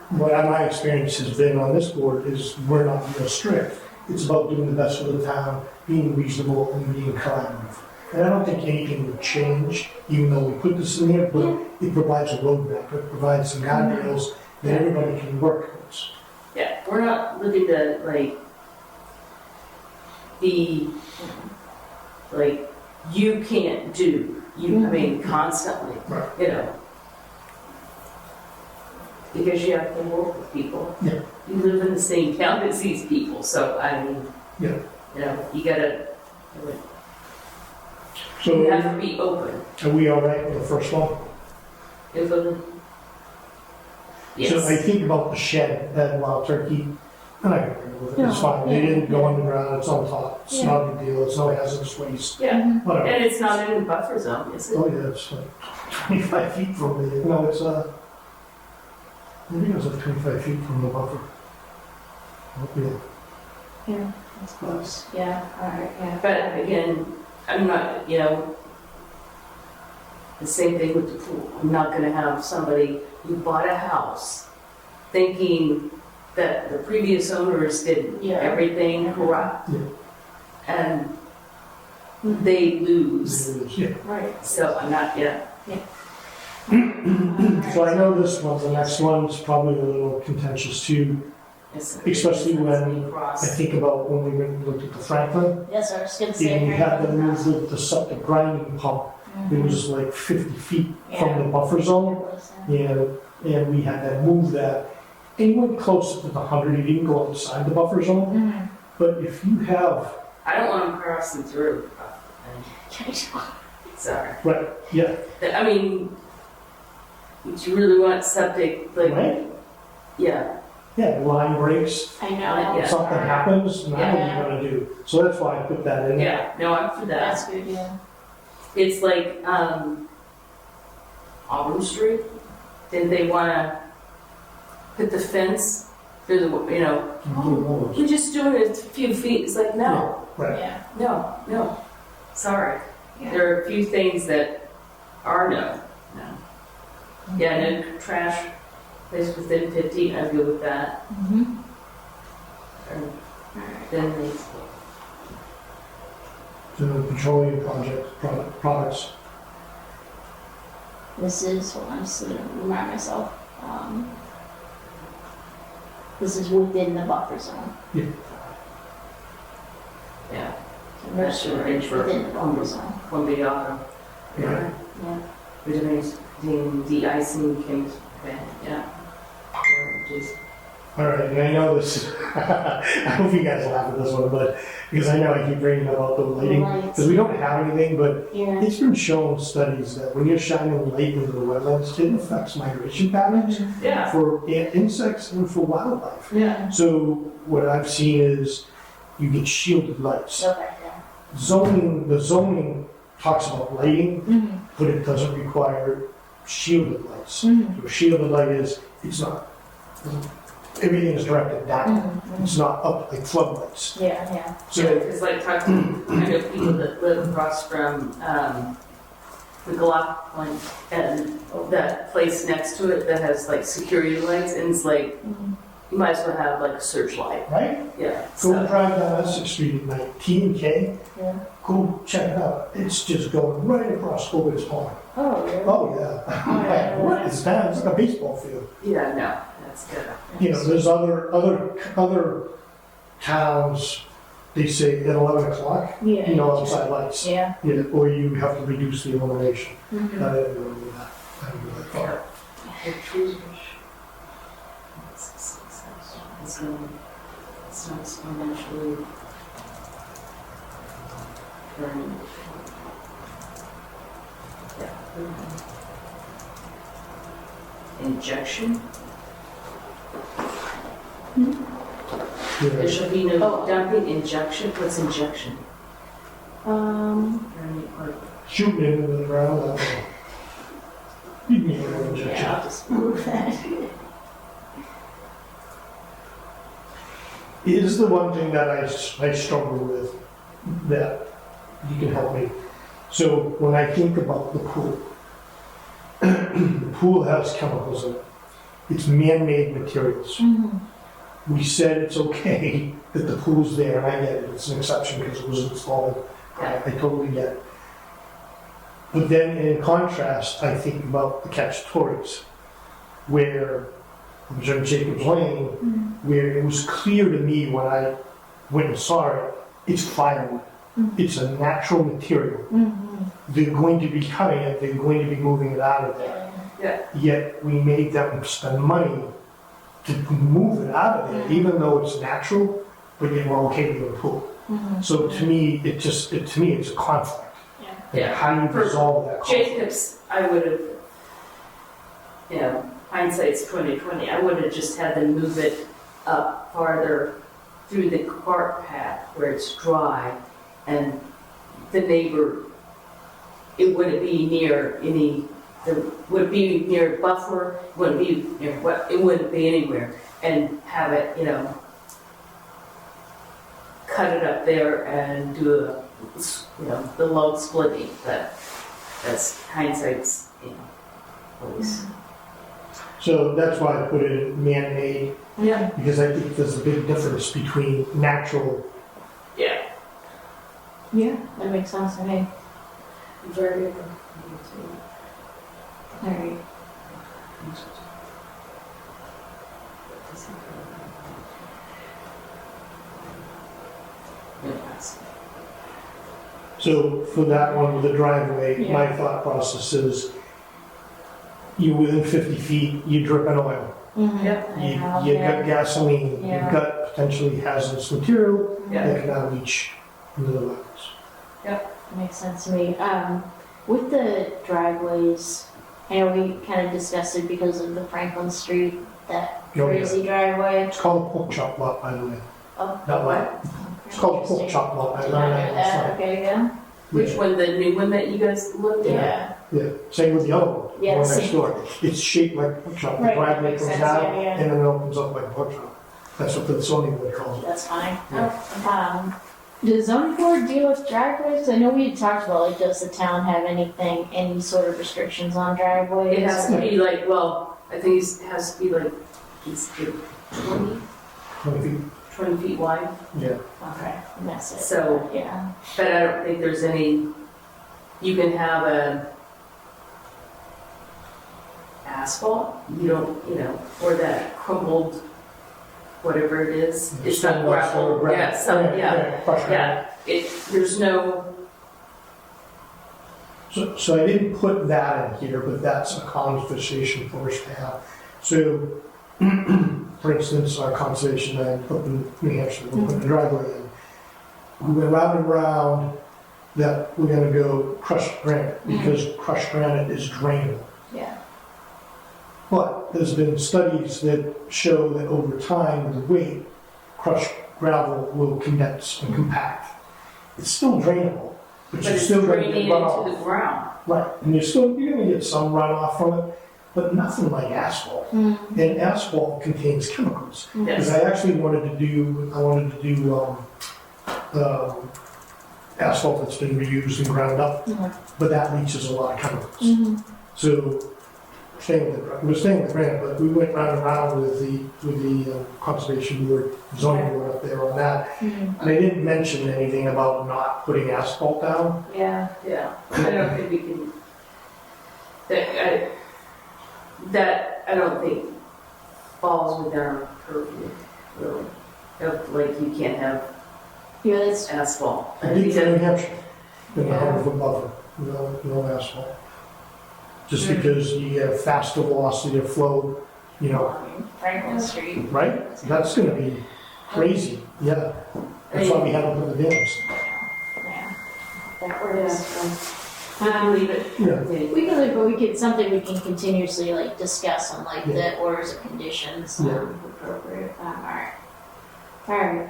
what my experience has been on this board is we're not real strict. It's about doing the best for the town, being reasonable, and being collaborative. And I don't think anything would change, even though we put this in there, but it provides a roadmap, it provides some guardrails that everybody can work towards.
Yeah, we're not looking to, be, you can't do, constantly,
Right.
Because you have to work with people.
Yeah.
You live in the same town as these people, so,
Yeah.
you gotta,
So
you have to be open.
are we all right with the first one?
Yes.
So I think about the shed at Wild Turkey, and I agree with it, it's fine, they didn't go underground, it's on top, it's not a big deal, it's no hazardous waste,
Yeah,
whatever.
and it's not in the buffer zone, is it?
Oh, yeah, it's like 25 feet from the, no, it's, I think it was like 25 feet from the buffer. Yeah.
Yeah, that's close. Yeah, all right, yeah.
But again, I'm not, the same thing with the pool. I'm not gonna have somebody who bought a house thinking that the previous owners did
Yeah.
everything correct.
Yeah.
And they lose.
Yeah.
Right.
So I'm not,
So I know this one, the next one's probably a little contentious too, especially when I think about when we looked at the Franklin.
Yes, I was gonna say.
And we had them move the septic grinding pump. It was like 50 feet from the buffer zone. And we had to move that. And he went closer to the 100, he didn't go outside the buffer zone. But if you have,
I don't want them crossing through. Sorry.
right, yeah,
Would you really want septic,
right?
yeah.
Yeah, line breaks,
I know.
Yeah.
something happens, and I don't know what you're gonna do. So that's why I put that in there.
Yeah, no, I'm for that.
That's good, yeah.
It's like, Auburn Street, did they wanna put the fence through the, we're just doing it a few feet, it's like, no,
Right,
Yeah.
no, sorry.
Yeah.
There are a few things that are no. Yeah, no trash, place within 50, I'd go with that. And then they,
so petroleum products,
This is, hold on, I'm just gonna remind myself. This is within the buffer zone.
yeah,
Commercial
That's right.
within the buffer zone.
Columbia Auto.
yeah.
Yeah.
Vitamins, de-icing, chemicals, yeah. Just
All right, and I know this, I hope you guys laugh at this one, but, because I know I keep bringing about the lighting, because we don't have anything, but
Yeah.
it's been shown in studies that when you're shining light into the wetlands, it affects migration patterns
Yeah,
for insects and for wildlife.
yeah.
So what I've seen is you get shielded lights.
Okay, yeah.
The zoning talks about lighting, but it doesn't require shielded lights. So a shielded light is, it's not, everything is directed down. It's not up like floodlights.
Yeah, yeah.
So,
Because like talking to kind of people that live across from McLaughlin and that place next to it that has like security lights, and it's like, you might as well have like a searchlight.
right?
Yeah.
Go
So,
drive down Essex Street at night, T&K,
Yeah.
go check it out. It's just going right across Hogarth's Pond.
Oh, really?
Oh, yeah. I'm like, what is that? It's like a baseball field.
yeah, no, that's good.
You know, there's other towns, they say at 11 o'clock,
Yeah.
you know, outside lights.
Yeah.
Yeah, or you have to reduce the illumination. I didn't really do that. I didn't do that far.
It's not exponentially burning. Yeah. Injection?
Yeah.
There shall be no dumping, injection, what's injection? Burning or
Shooting it into the ground, I don't know. You can get an injection.
Yeah, I'll just move that.
Is the one thing that I struggle with that you can help me. So when I think about the pool, the pool has chemicals in it. It's man-made materials. We said it's okay that the pool's there, and I get it. It's an exception because it was installed. I totally get it. But then in contrast, I think about the catch-tories, where I'm sure Jacob's Lane, where it was clear to me when I went and saw it, it's firewood. It's a natural material. They're going to be cutting it, they're going to be moving it out of there.
Yeah.
Yet we made them spend money to move it out of there, even though it's natural, but yet we're okay with the pool. So to me, it's a conflict. And
Yeah.
how do you resolve that conflict?
Jacobs, I would have, you know, hindsight's 2020. I would have just had them move it up farther through the cart path where it's dry, and the neighbor, it wouldn't be near any, it would be near buffer, wouldn't be near what, it wouldn't be anywhere, and have it, you know, cut it up there and do a, you know, the log splitting. That's hindsight's, you know, always.
So that's why I put it in man-made,
Yeah.
because I think there's a big difference between natural.
Yeah.
Yeah, that makes sense to me.
Very good.
All right.
So for that one with the driveway,
Yeah.
my thought process is you're within 50 feet, you're dripping oil.
Yep.
You got gasoline,
Yeah.
you've got potentially hazardous material
Yeah.
that can now leach into the wetlands.
Makes sense to me. With the driveways, I know we kind of discussed it because of the Franklin Street, that
Oh, yeah.
crazy driveway.
It's called a pork chop lot, by the way.
Oh,
That lot. It's called a pork chop lot. I
Did
learned
not
that
know
last
that.
night.
Okay, yeah.
Which one, the new one that you guys looked at?
Yeah.
Yeah, same with the other one, the
Yeah,
one next
same.
door. It's shaped like a pork chop. The
Right,
driveway
makes
comes
sense,
down
yeah, yeah.
and then it opens up like a pork chop. That's what the zoning board calls it.
That's fine.
Yeah.
Does zoning board deal with driveways? I know we had talked about, like, does the town have anything, any sort of restrictions on driveways?
It has to be like, well, I think it has to be like, it's 20,
20 feet.
20 feet wide.
Yeah.
Okay, and that's it.
So-
Yeah.
But I don't think there's any, you can have a asphalt, you don't, you know, or that crumbled, whatever it is. It's not gravel. Yeah, some, yeah,
Crushed
yeah. There's no,
So I didn't put that in here, but that's a conversation for us to have. So, for instance, our conservation land up in New Hampshire, we're putting a driveway in. We went round and round that we're gonna go crushed granite, because crushed granite is drainable.
Yeah.
But there's been studies that show that over time, with the weight, crushed gravel will condense and compact. It's still drainable, but
But
you're
it's
still gonna
draining
get
into
runoff.
the ground.
Right, and you're gonna get some runoff from it, but nothing like asphalt. And asphalt contains chemicals. Because
Yes.
I actually wanted to do asphalt that's been reused and ground up, but that leaches a lot of chemicals. So, we're staying with the grant, but we went round and round with the conservation board, zoning board up there on that. And I didn't mention anything about not putting asphalt down.
Yeah, I don't think we can, that I don't think falls within our purview, really. Like, you can't have
Yeah, that's,
asphalt.
I did for New Hampshire, in the 100-foot buffer, no asphalt. Just because you get a faster velocity of flow,
Franklin Street.
right? That's gonna be crazy, yeah. That's why we haven't put the dams.
Yeah, that works.
We can leave it.
Yeah.
We can leave, but we could, something we can continuously like discuss on like
Yeah.
the orders of conditions,
Yeah.
appropriate, alright. Alright,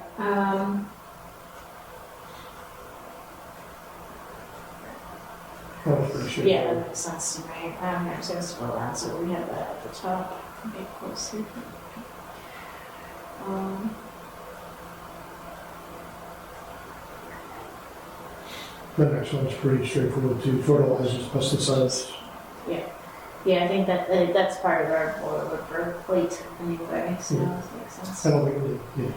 That was pretty sure.
yeah, that makes sense to me. I'm just gonna scroll down so we have that at the top, get closer.
The next one's pretty straightforward too, fertilizers, pesticides.
Yeah, I think that, that's part of our boilerplate anyway, so
Yeah.
that makes sense.
I don't think we did, yeah.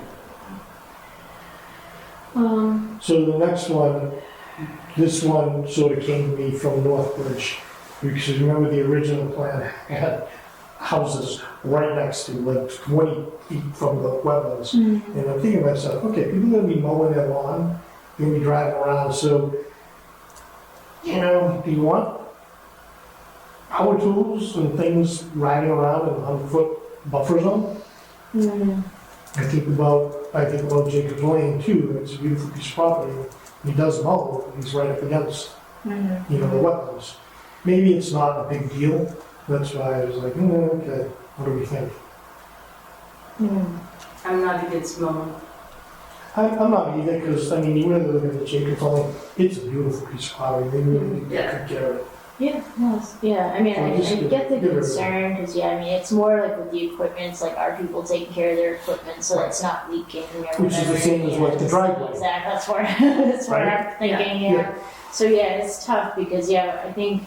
Um,
So the next one, this one sort of came to me from Northbridge, because remember the original plan had houses right next to, like 20 feet from the wetlands. And I'm thinking to myself, okay, people are gonna be mowing their lawn, they're gonna be driving around, so, do you want power tools and things riding around in a 100-foot buffer zone? I think about Jacob's Lane too, it's a beautiful piece of property. He does mow, he's right up against, the wetlands. Maybe it's not a big deal, that's why I was like, okay, what do we think?
I'm not against mowing.
I'm not either, because, you really look at the Jacob's Lane, it's a beautiful piece of property, they really took good care of it.
Yeah, I mean, I
Just
get the
give it a-
concern, because, it's more like with the equipment, it's like, are people taking care of their equipment so it's not leaking or
Which is the
whatever,
same as what the driveway.
Exactly, that's where, that's where
Right?
I'm thinking,
Yeah.
So, it's tough, because, I think,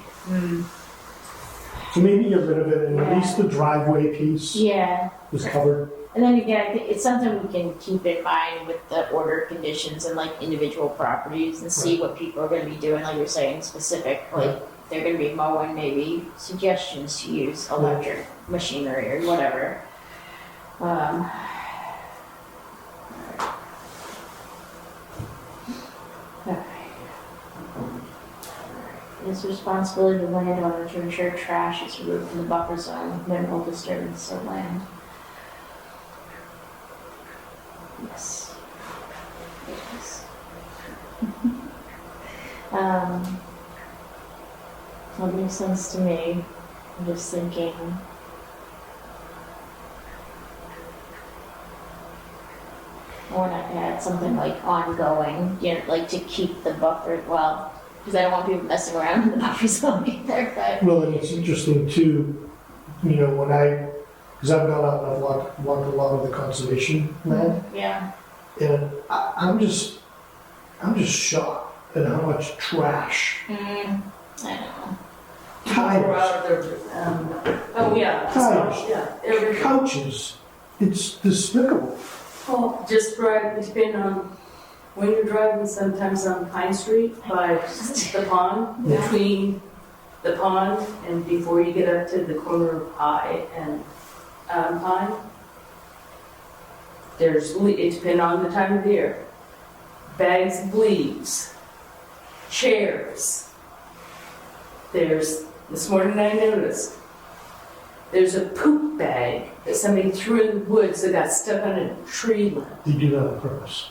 So maybe get rid of it, and at least the driveway piece is covered.
and then again, I think it's something we can keep in mind with the order conditions and like individual properties and see what people are gonna be doing, like you're saying, specific, like, they're gonna be mowing, maybe suggestions to use electric machinery or whatever. Okay. It's responsibility of the landowner to ensure trash is removed from the buffer zone with minimal disturbance of land. Yes. Yes. That makes sense to me. I'm just thinking. I want to add something like ongoing, like to keep the buffer, well, because I don't want people messing around in the buffer zone either, but.
Well, and it's interesting too, because I've gone out and I've walked a lot of the conservation land,
Yeah.
and I'm just shocked at how much trash,
I know.
We're
tires,
out there, oh, yeah.
Tires.
Yeah, everything.
couches, it's despicable.
Well, just right, depending on when you're driving, sometimes on Pine Street by the pond,
Yeah.
between the pond and before you get up to the corner of High and Pine. It depends on the time of year. Bags of leaves, chairs. This morning I noticed, there's a poop bag that somebody threw in the woods that got stuck on a tree limb.
They do that on purpose.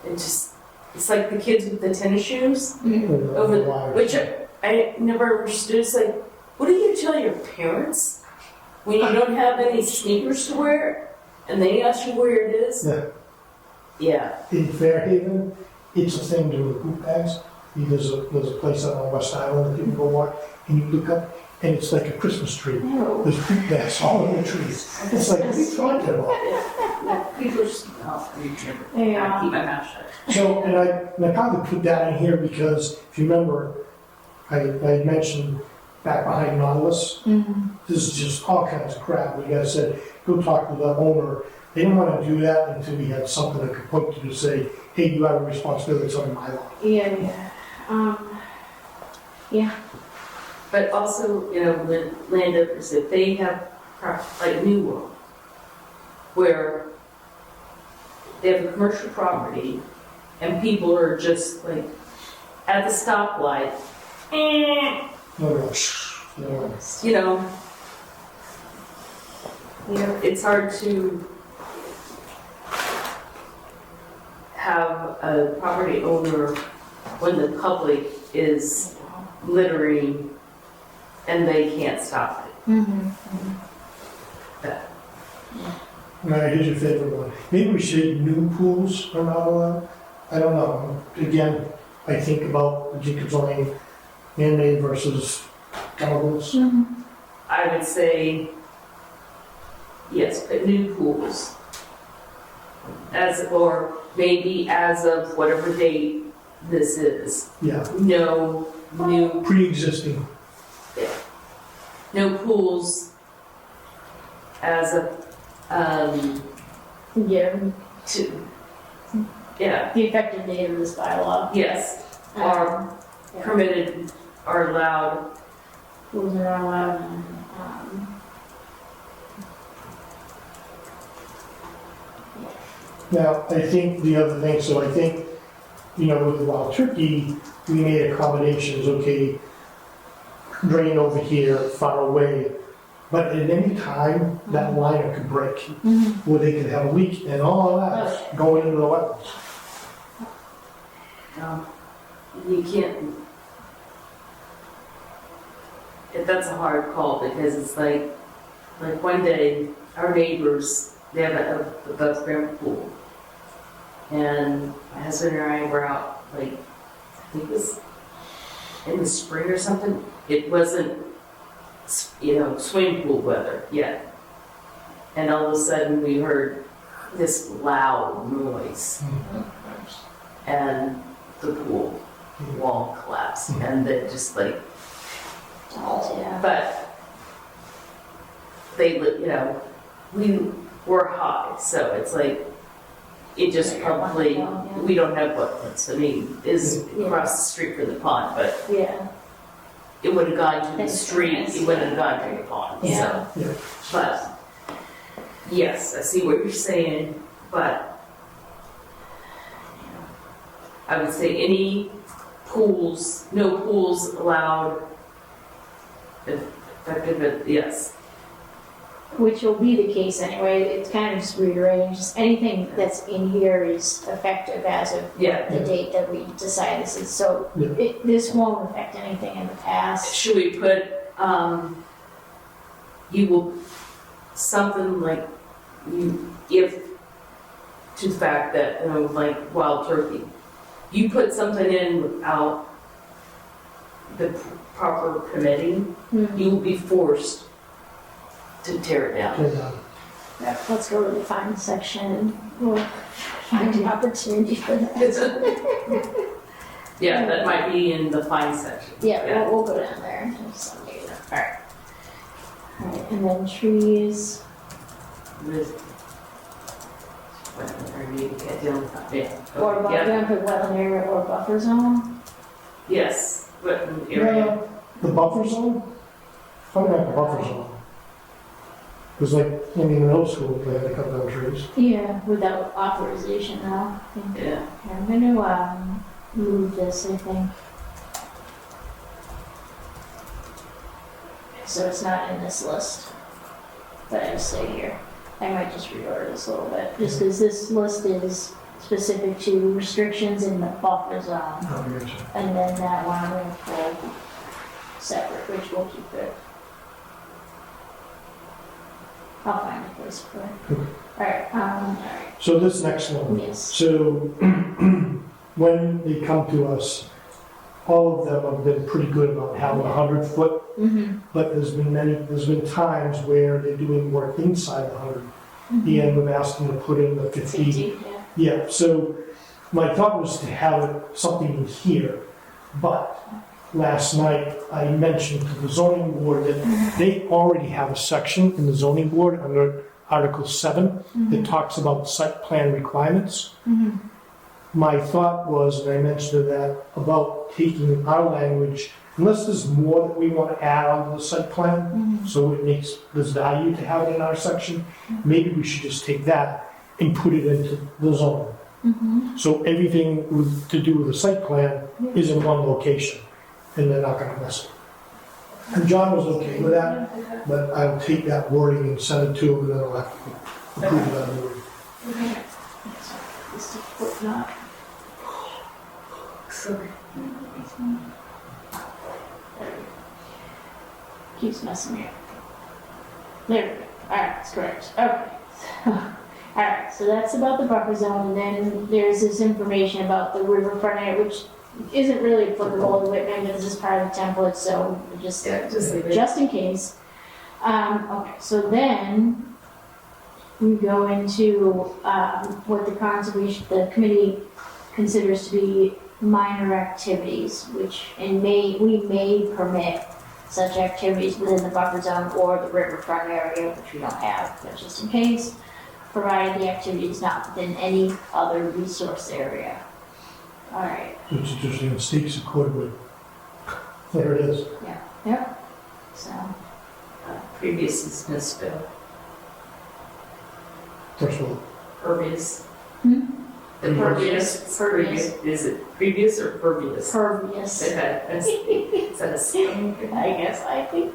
It's like the kids with the tennis shoes
Over the wires.
which I never understood. It's like, what do you tell your parents when you don't have any sneakers to wear and they ask you where it is?
Yeah.
Yeah,
in Fairhaven, it's a thing doing the poop bags. There's a place out on West Island that people go walk, and you look up, and it's like a Christmas tree.
No.
There's poop bags all in the trees. It's like, what are you talking about?
people just, oh, I remember.
Yeah.
I keep my mouth shut.
So, and I probably put that in here because if you remember, I mentioned back behind Nautilus, this is just all kinds of crap. We guys said, go talk to the owner. They didn't want to do that until we had something that could point to say, hey, you have a responsibility, it's on my law.
Yeah. Yeah.
But also, you know, landowners, if they have, like New World, where they have a commercial property and people are just like at the stoplight,
No.
you know, it's hard to have a property owner when the public is littering and they can't stop it. But
All right, here's your favorite one. Maybe we should new pools are not allowed. I don't know. Again, I think about the Jacobs Lane man-made versus chemicals.
I would say, yes, but new pools. Or maybe as of whatever date this is,
Yeah,
no new,
pre-existing.
no pools as of,
Yeah.
yeah,
The effective date of this bylaw.
yes, are
Yeah.
permitted, are allowed.
Pools are not allowed.
Now, I think the other thing, so I think, you know, with the wild turkey, we made accommodations, okay, drain over here, far away, but at any time, that liner could break, where they could have a leak and all of that going into the wetlands.
You can't, that's a hard call because it's like one day, our neighbors, they have a above ground pool. And my husband and I were out, like, I think it was in the spring or something. It wasn't, you know, swimming pool weather yet. And all of a sudden we heard this loud noise. And the pool wall collapsed. And then just like,
Yeah.
but they, you know, we were high, so it's like, it just probably, we don't have wetlands, I mean, is across the street from the pond, but
Yeah.
it would have gone to the
Thanks,
street,
Dennis.
it wouldn't have gone to the pond, so.
Yeah.
But, yes, I see what you're saying, but I would say any pools, no pools allowed, effective, yes.
Which will be the case anyway. It's kind of just reiterating, just anything that's in here is effective as of
Yeah.
the date that we decide this is. So
Yeah.
this won't affect anything in the past.
Should we put, you will, something like, you, if, to the fact that, you know, like wild turkey, you put something in without the proper permitting, you will be forced to tear it down.
And,
Let's go to the fine section and we'll find an opportunity for that.
Yeah, that might be in the fine section.
Yeah, we'll go down there. Alright. Alright, and then trees.
With, well, or you get down with that, yeah.
Or
Okay,
buffer,
yeah.
you want to put wetland area or buffer zone?
Yes, but area,
the buffer zone? Probably not the buffer zone. Because like, in the middle school, they had to cut down trees.
Yeah, without authorization though.
yeah.
I'm gonna move this, I think. So it's not in this list, but I just say here. I might just reorder this a little bit, just because this list is specific to restrictions in the buffer zone.
Oh, I gotcha.
And then that one I'm gonna pull separate, which we'll keep it. I'll find a place for it. Alright,
So this next one.
yes.
So when they come to us, all of them have been pretty good about having 100-foot,
Mm-hmm.
but there's been times where they're doing work inside the 100. And we've asked them to put in the 50.
50, yeah.
Yeah, so my thought was to have something in here, but last night I mentioned to the zoning board that they already have a section in the zoning board under Article 7 that talks about site plan requirements. My thought was, and I mentioned that, about taking our language, unless there's more that we want to add onto the site plan, so it makes, there's value to have it in our section, maybe we should just take that and put it into the zone. So everything to do with the site plan is in one location, and they're not gonna mess it. And John was okay with that, but I'll take that wording and send it to him, and then I'll have to approve that wording.
Okay. Just a footnote.
Sorry.
Keeps messing me up. There we go. Alright, that's correct. Okay. Alright, so that's about the buffer zone, and then there's this information about the riverfront area, which isn't really applicable to Whitman, but it's just part of the template, so just
leave it.
just in case. Okay, so then we go into what the committee considers to be minor activities, which we may permit such activities within the buffer zone or the riverfront area, which we don't have, but just in case, provided the activity is not within any other resource area. All right.
Which is interesting, the stakes accordingly. There it is.
Yep. So,
Previous is misspelled.
First of all,
Pervious.
Hmm?
The pervious.
Pervious.
Is it previous or pervious?
pervious.
Okay, is that a spelling?
I guess I think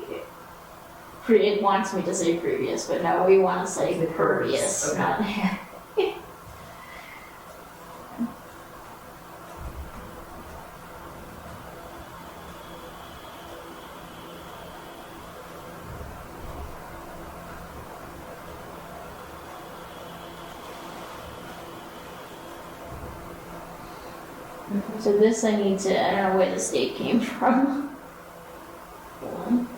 it wants me to say previous, but no, we want to say pervious,
Okay.
not. So this I need to, I don't know where the state came from. Hold on.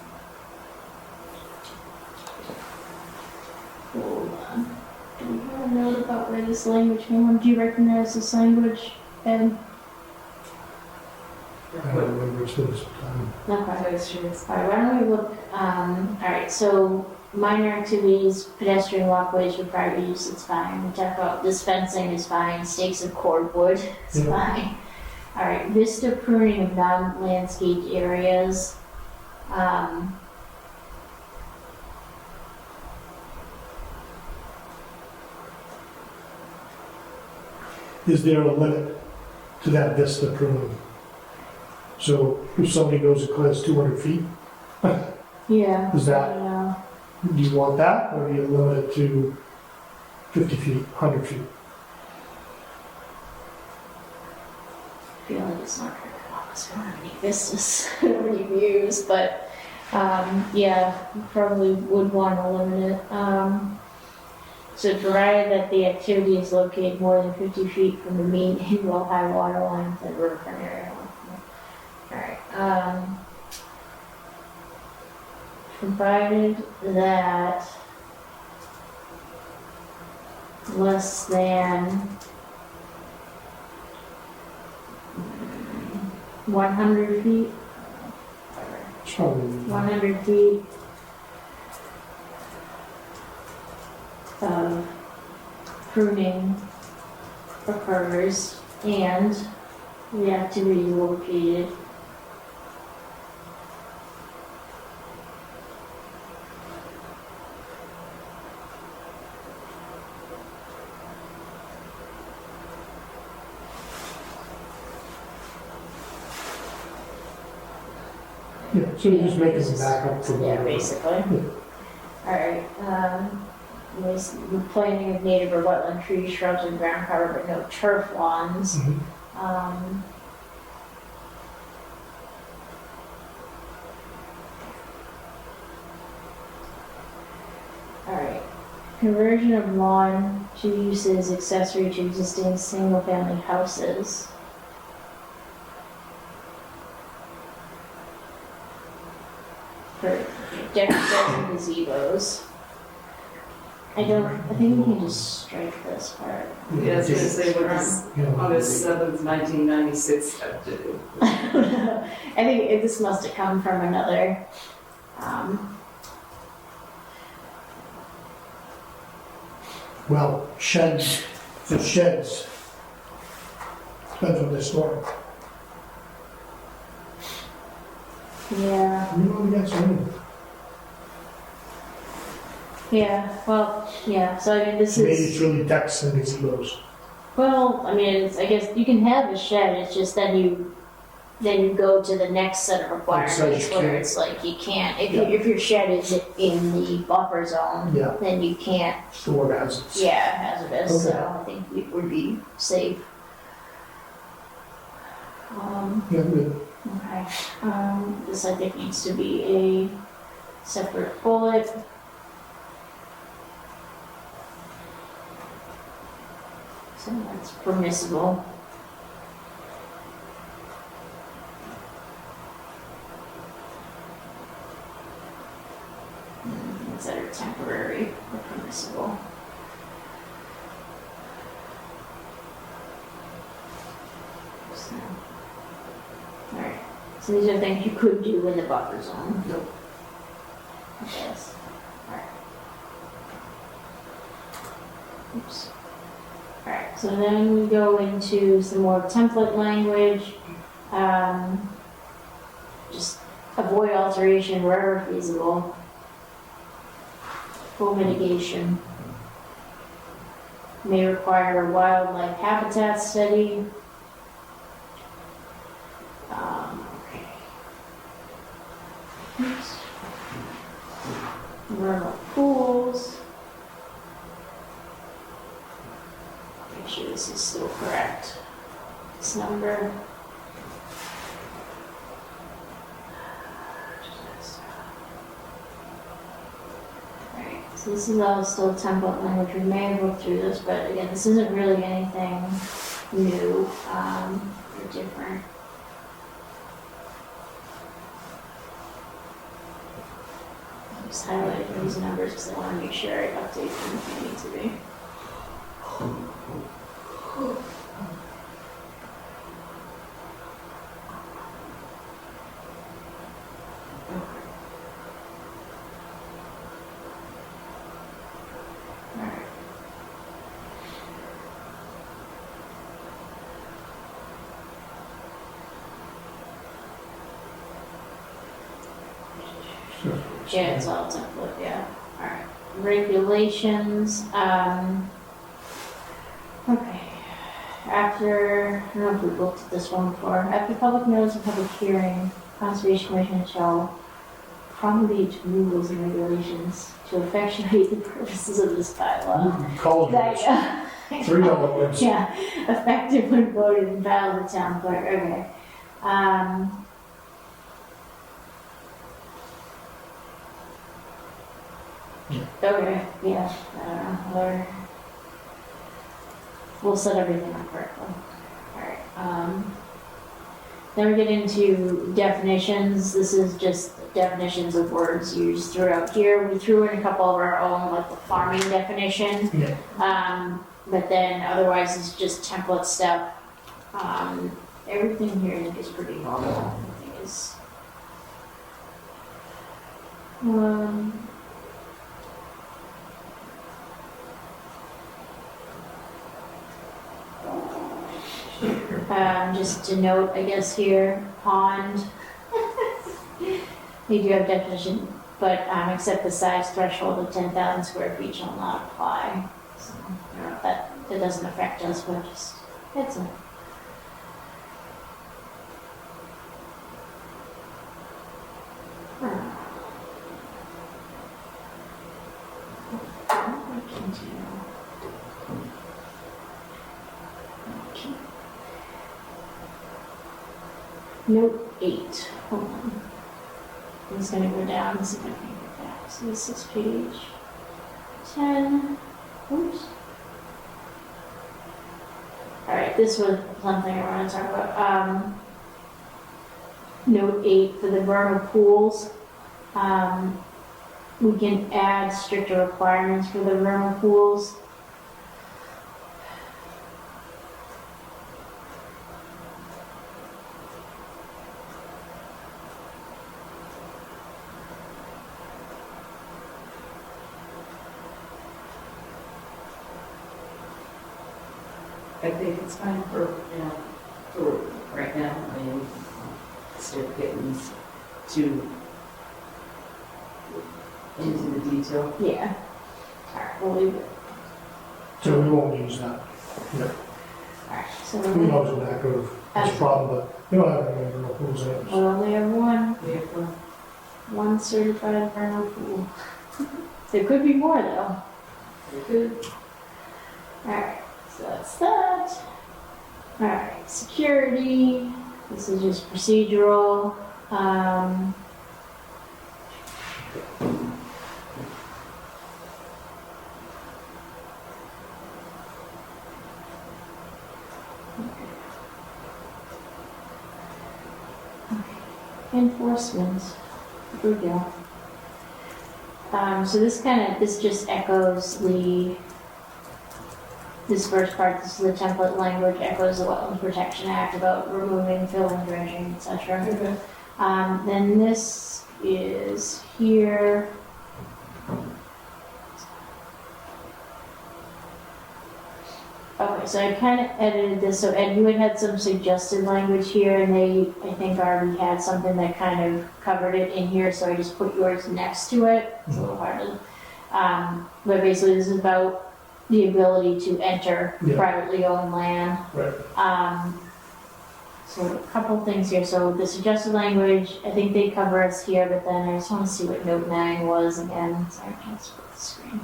Do we have a note about where this language came from? Do you recognize this language, Ed?
I don't remember, it's been some time.
Okay. Alright, why don't we look, alright, so minor activities, pedestrian walkways for private use, it's fine. We talk about this fencing is fine, stakes of cordwood, it's
Yeah.
fine. Alright, vista pruning of non-landscaped areas.
Is there a limit to that vista pruning? So if somebody goes and clears 200 feet,
Yeah.
Is that-
I don't know.
do you want that, or do you limit it to 50 feet, 100 feet?
I feel like it's not gonna come up because we don't have any vistas, we don't have any views, but, yeah, you probably would want to limit it. So provided that the activity is located more than 50 feet from the mean and high water line of the riverfront area. Alright, provided that less than 100 feet,
It's probably
100 feet of pruning occurs and the activity is located
Yeah, so you're just making them back up from
yeah,
there.
basically. Alright, there's the planting of native or wetland trees, shrubs, and ground cover, but no turf lawns.
Mhm.
Alright, conversion of lawn to uses accessory to existing single-family houses. For decorative and gazebos. I think we can just strike this part.
Yeah, I was gonna say, what is
You know,
August 7th, 1996 have to do?
I think this must have come from another,
Well, sheds, the sheds, depends on the story.
yeah,
You know, we got some,
so I mean, this
maybe
is,
it's really decks and gazebos.
well, I mean, I guess you can have a shed, it's just then you go to the next set of requirements
Accessory.
where it's like you can't, if your shed is in the buffer zone,
Yeah.
then you can't,
Store hazards.
hazardous,
Okay.
so I think we would be safe.
Yeah, good.
Okay, this I think needs to be a separate bullet. So that's permissible. Things that are temporary or permissible. So, alright, so these are things you could do in the buffer zone.
Yep.
I guess. Alright. Oops. Alright, so then we go into some more template language. Just avoid alteration wherever feasible. Full mitigation. May require a wildlife habitat study. Okay. Oops. Vernal pools. Make sure this is still correct. This number. Alright, so this is all still template language. We may have looked through this, but again, this isn't really anything new or different. I'm just highlighting these numbers because I want to make sure I update them if I need to be. Alright. Yeah, it's all template, yeah. Alright. Regulations, okay. After, I don't know if we've looked at this one before. After public notice and public hearing, Conservation Commission shall promulgate rules and regulations to effectuate the purposes of this bylaw.
College
That,
words, 3 dollar words.
yeah, effective when voted and filed with the town clerk, okay. Okay, yeah, I don't know, whatever. We'll set everything up correctly. Alright, then we get into definitions. This is just definitions of words used throughout here. We threw in a couple of our own, like the farming definition.
Yeah.
But then otherwise it's just template stuff. Everything here I think is pretty normal. Everything is. Just to note, I guess here, pond. We do have definition, but except the size threshold of 10,000 square feet shall not apply. So, I don't know if that doesn't affect us, but just, it's a. Note 8. Hold on. I'm just gonna go down and see if I can get back. So this is page 10. Oops. All right, this was something I want to talk about. Note 8 for the vernal pools. We can add stricter requirements for the vernal pools.
I think it's fine for, for right now, I mean, instead of getting too into the detail.
Yeah. All right, we'll leave it.
So we won't use that.
All right, so
Who knows when that goes, that's a problem, but we don't have any vernal pools in it.
we only have one.
We have one.
One certified vernal pool. There could be more though.
We're good.
Alright, so that's that. Alright, security. This is just procedural. Enforcement. Here we go. So this just echoes this first part, this is the template language, echoes the Wetlands Protection Act about removing, filling, dredging, etc.
Okay.
Then this is here. Okay, so I kind of edited this, so Ed, you had some suggested language here, and they, I think, already had something that kind of covered it in here, so I just put yours next to it. It's a little hard to, but basically this is about the ability to enter
Yeah.
privately owned land.
Right.
So a couple things here, so the suggested language, I think they cover us here, but then I just want to see what note 9 was again, sorry, I can't split the screen.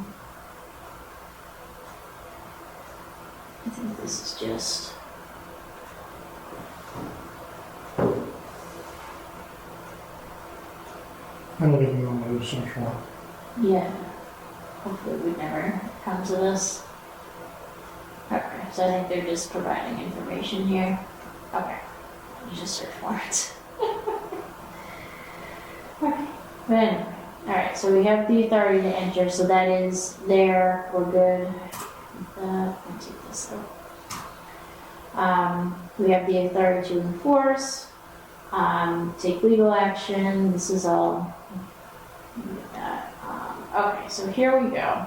I think this is just.
I don't even know what it is search for.
Yeah. Hopefully we'd never come to this. Okay, so I think they're just providing information here. Okay, you just search for it. Okay, but anyway. Alright, so we have the authority to enter, so that is there, we're good. I'll take this though. We have the authority to enforce, take legal action, this is all. Get that. Okay, so here we go.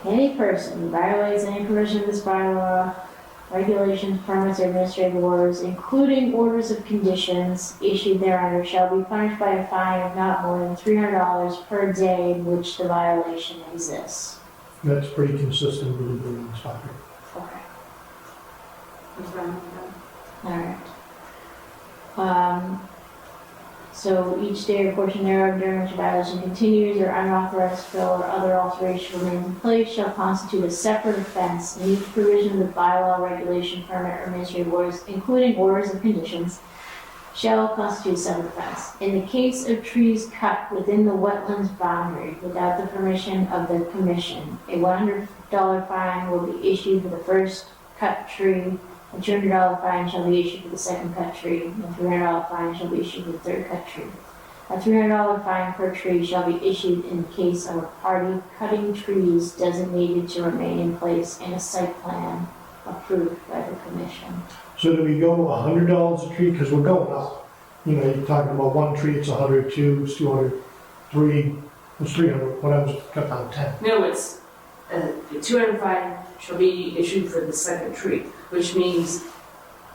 Any person who violates any provision of this bylaw, regulations, permits, or administrative orders, including orders of conditions issued thereunder, shall be punished by a fine of not more than $300 per day in which the violation exists.
That's pretty consistent with the building inspector.
Okay.
What's wrong with
Alright. So each day or portion thereof during which a violation continues or unauthorized fill or other alteration remains in place shall constitute a separate offense, and each provision of the bylaw, regulation, permit, or administrative orders, including orders of conditions, shall constitute a separate offense. In the case of trees cut within the wetlands boundary without the permission of the commission, a $100 fine will be issued for the first cut tree. A $200 fine shall be issued for the second cut tree, and a $300 fine shall be issued for the third cut tree. A $300 fine per tree shall be issued in the case of a party cutting trees designated to remain in place in a site plan approved by the commission.
So do we go $100 a tree, because we're going up? You know, you're talking about one tree, it's 100, two, it's 200, three, it's 300, what else, cut down 10.
No, it's, the 200 fine shall be issued for the second tree, which means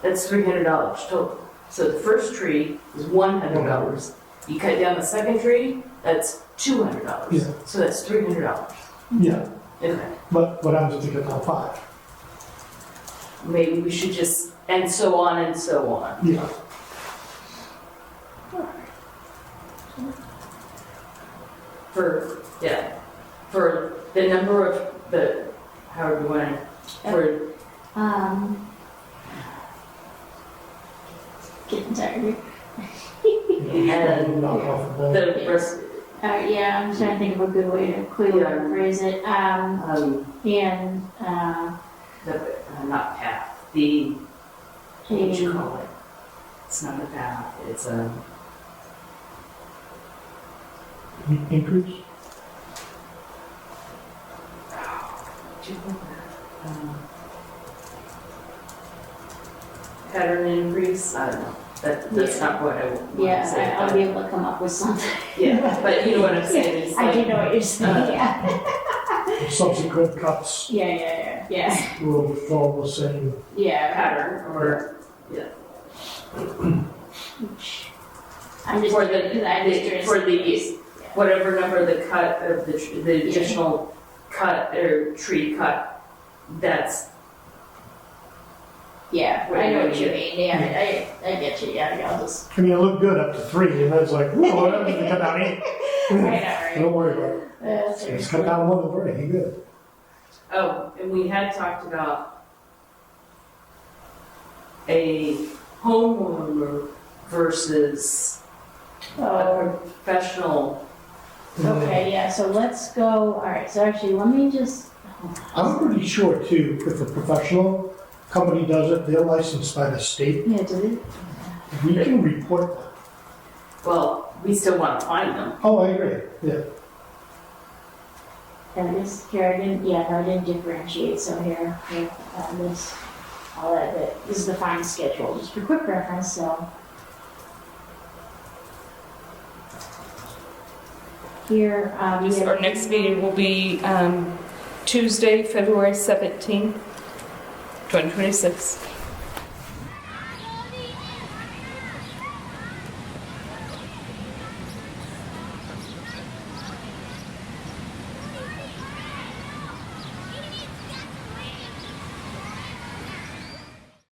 that's $300 total. So the first tree is $100. You cut down the second tree, that's $200.
Yeah.
So that's $300.
Yeah,
Okay.
but what happens if they cut down 5?
Maybe we should just, and so on and so on.
Yeah.
For the number of the, however you want to, for,
Getting tired.
and
Knock off the ball.
the rest,
Yeah, I'm trying to think of a good way to clearly
Yeah.
phrase it. And,
not path, what would you call it? It's not a path, it's a,
Increase?
what do you call that? Pattern increase, I don't know, that's not what I want to say.
yeah, I'll be able to come up with something.
Yeah, but you know what I'm saying, it's
I do
like,
know what you're saying, yeah.
Subsequent cuts
Yeah.
will follow the same.
Yeah.
pattern, or,
I'm just,
for
because I'm just curious.
for the, whatever number the cut of the additional cut or tree cut, that's,
Yeah, I know what you mean, yeah, I get you, yeah, I'll just,
I mean, it looked good up to 3, and then it's like, whoa, what happens if they cut down 8?
I know, right?
Don't worry about it.
That's
Just cut down 1 and 3, you good.
oh, and we had talked about a homeowner versus a
Oh,
professional.
okay, yeah, so let's go, all right, so actually, let me just,
I'm pretty sure too, if a professional company does it, they're licensed by the state.
yeah, did it?
We can report them.
Well, we still want to find them.
Oh, I agree, yeah.
And this, here, I didn't, yeah, no, I didn't differentiate, so here, this, all that, this is the fine schedule, just for quick reference, so. Here, we have.
Our next meeting will be Tuesday, February 17th, 2026.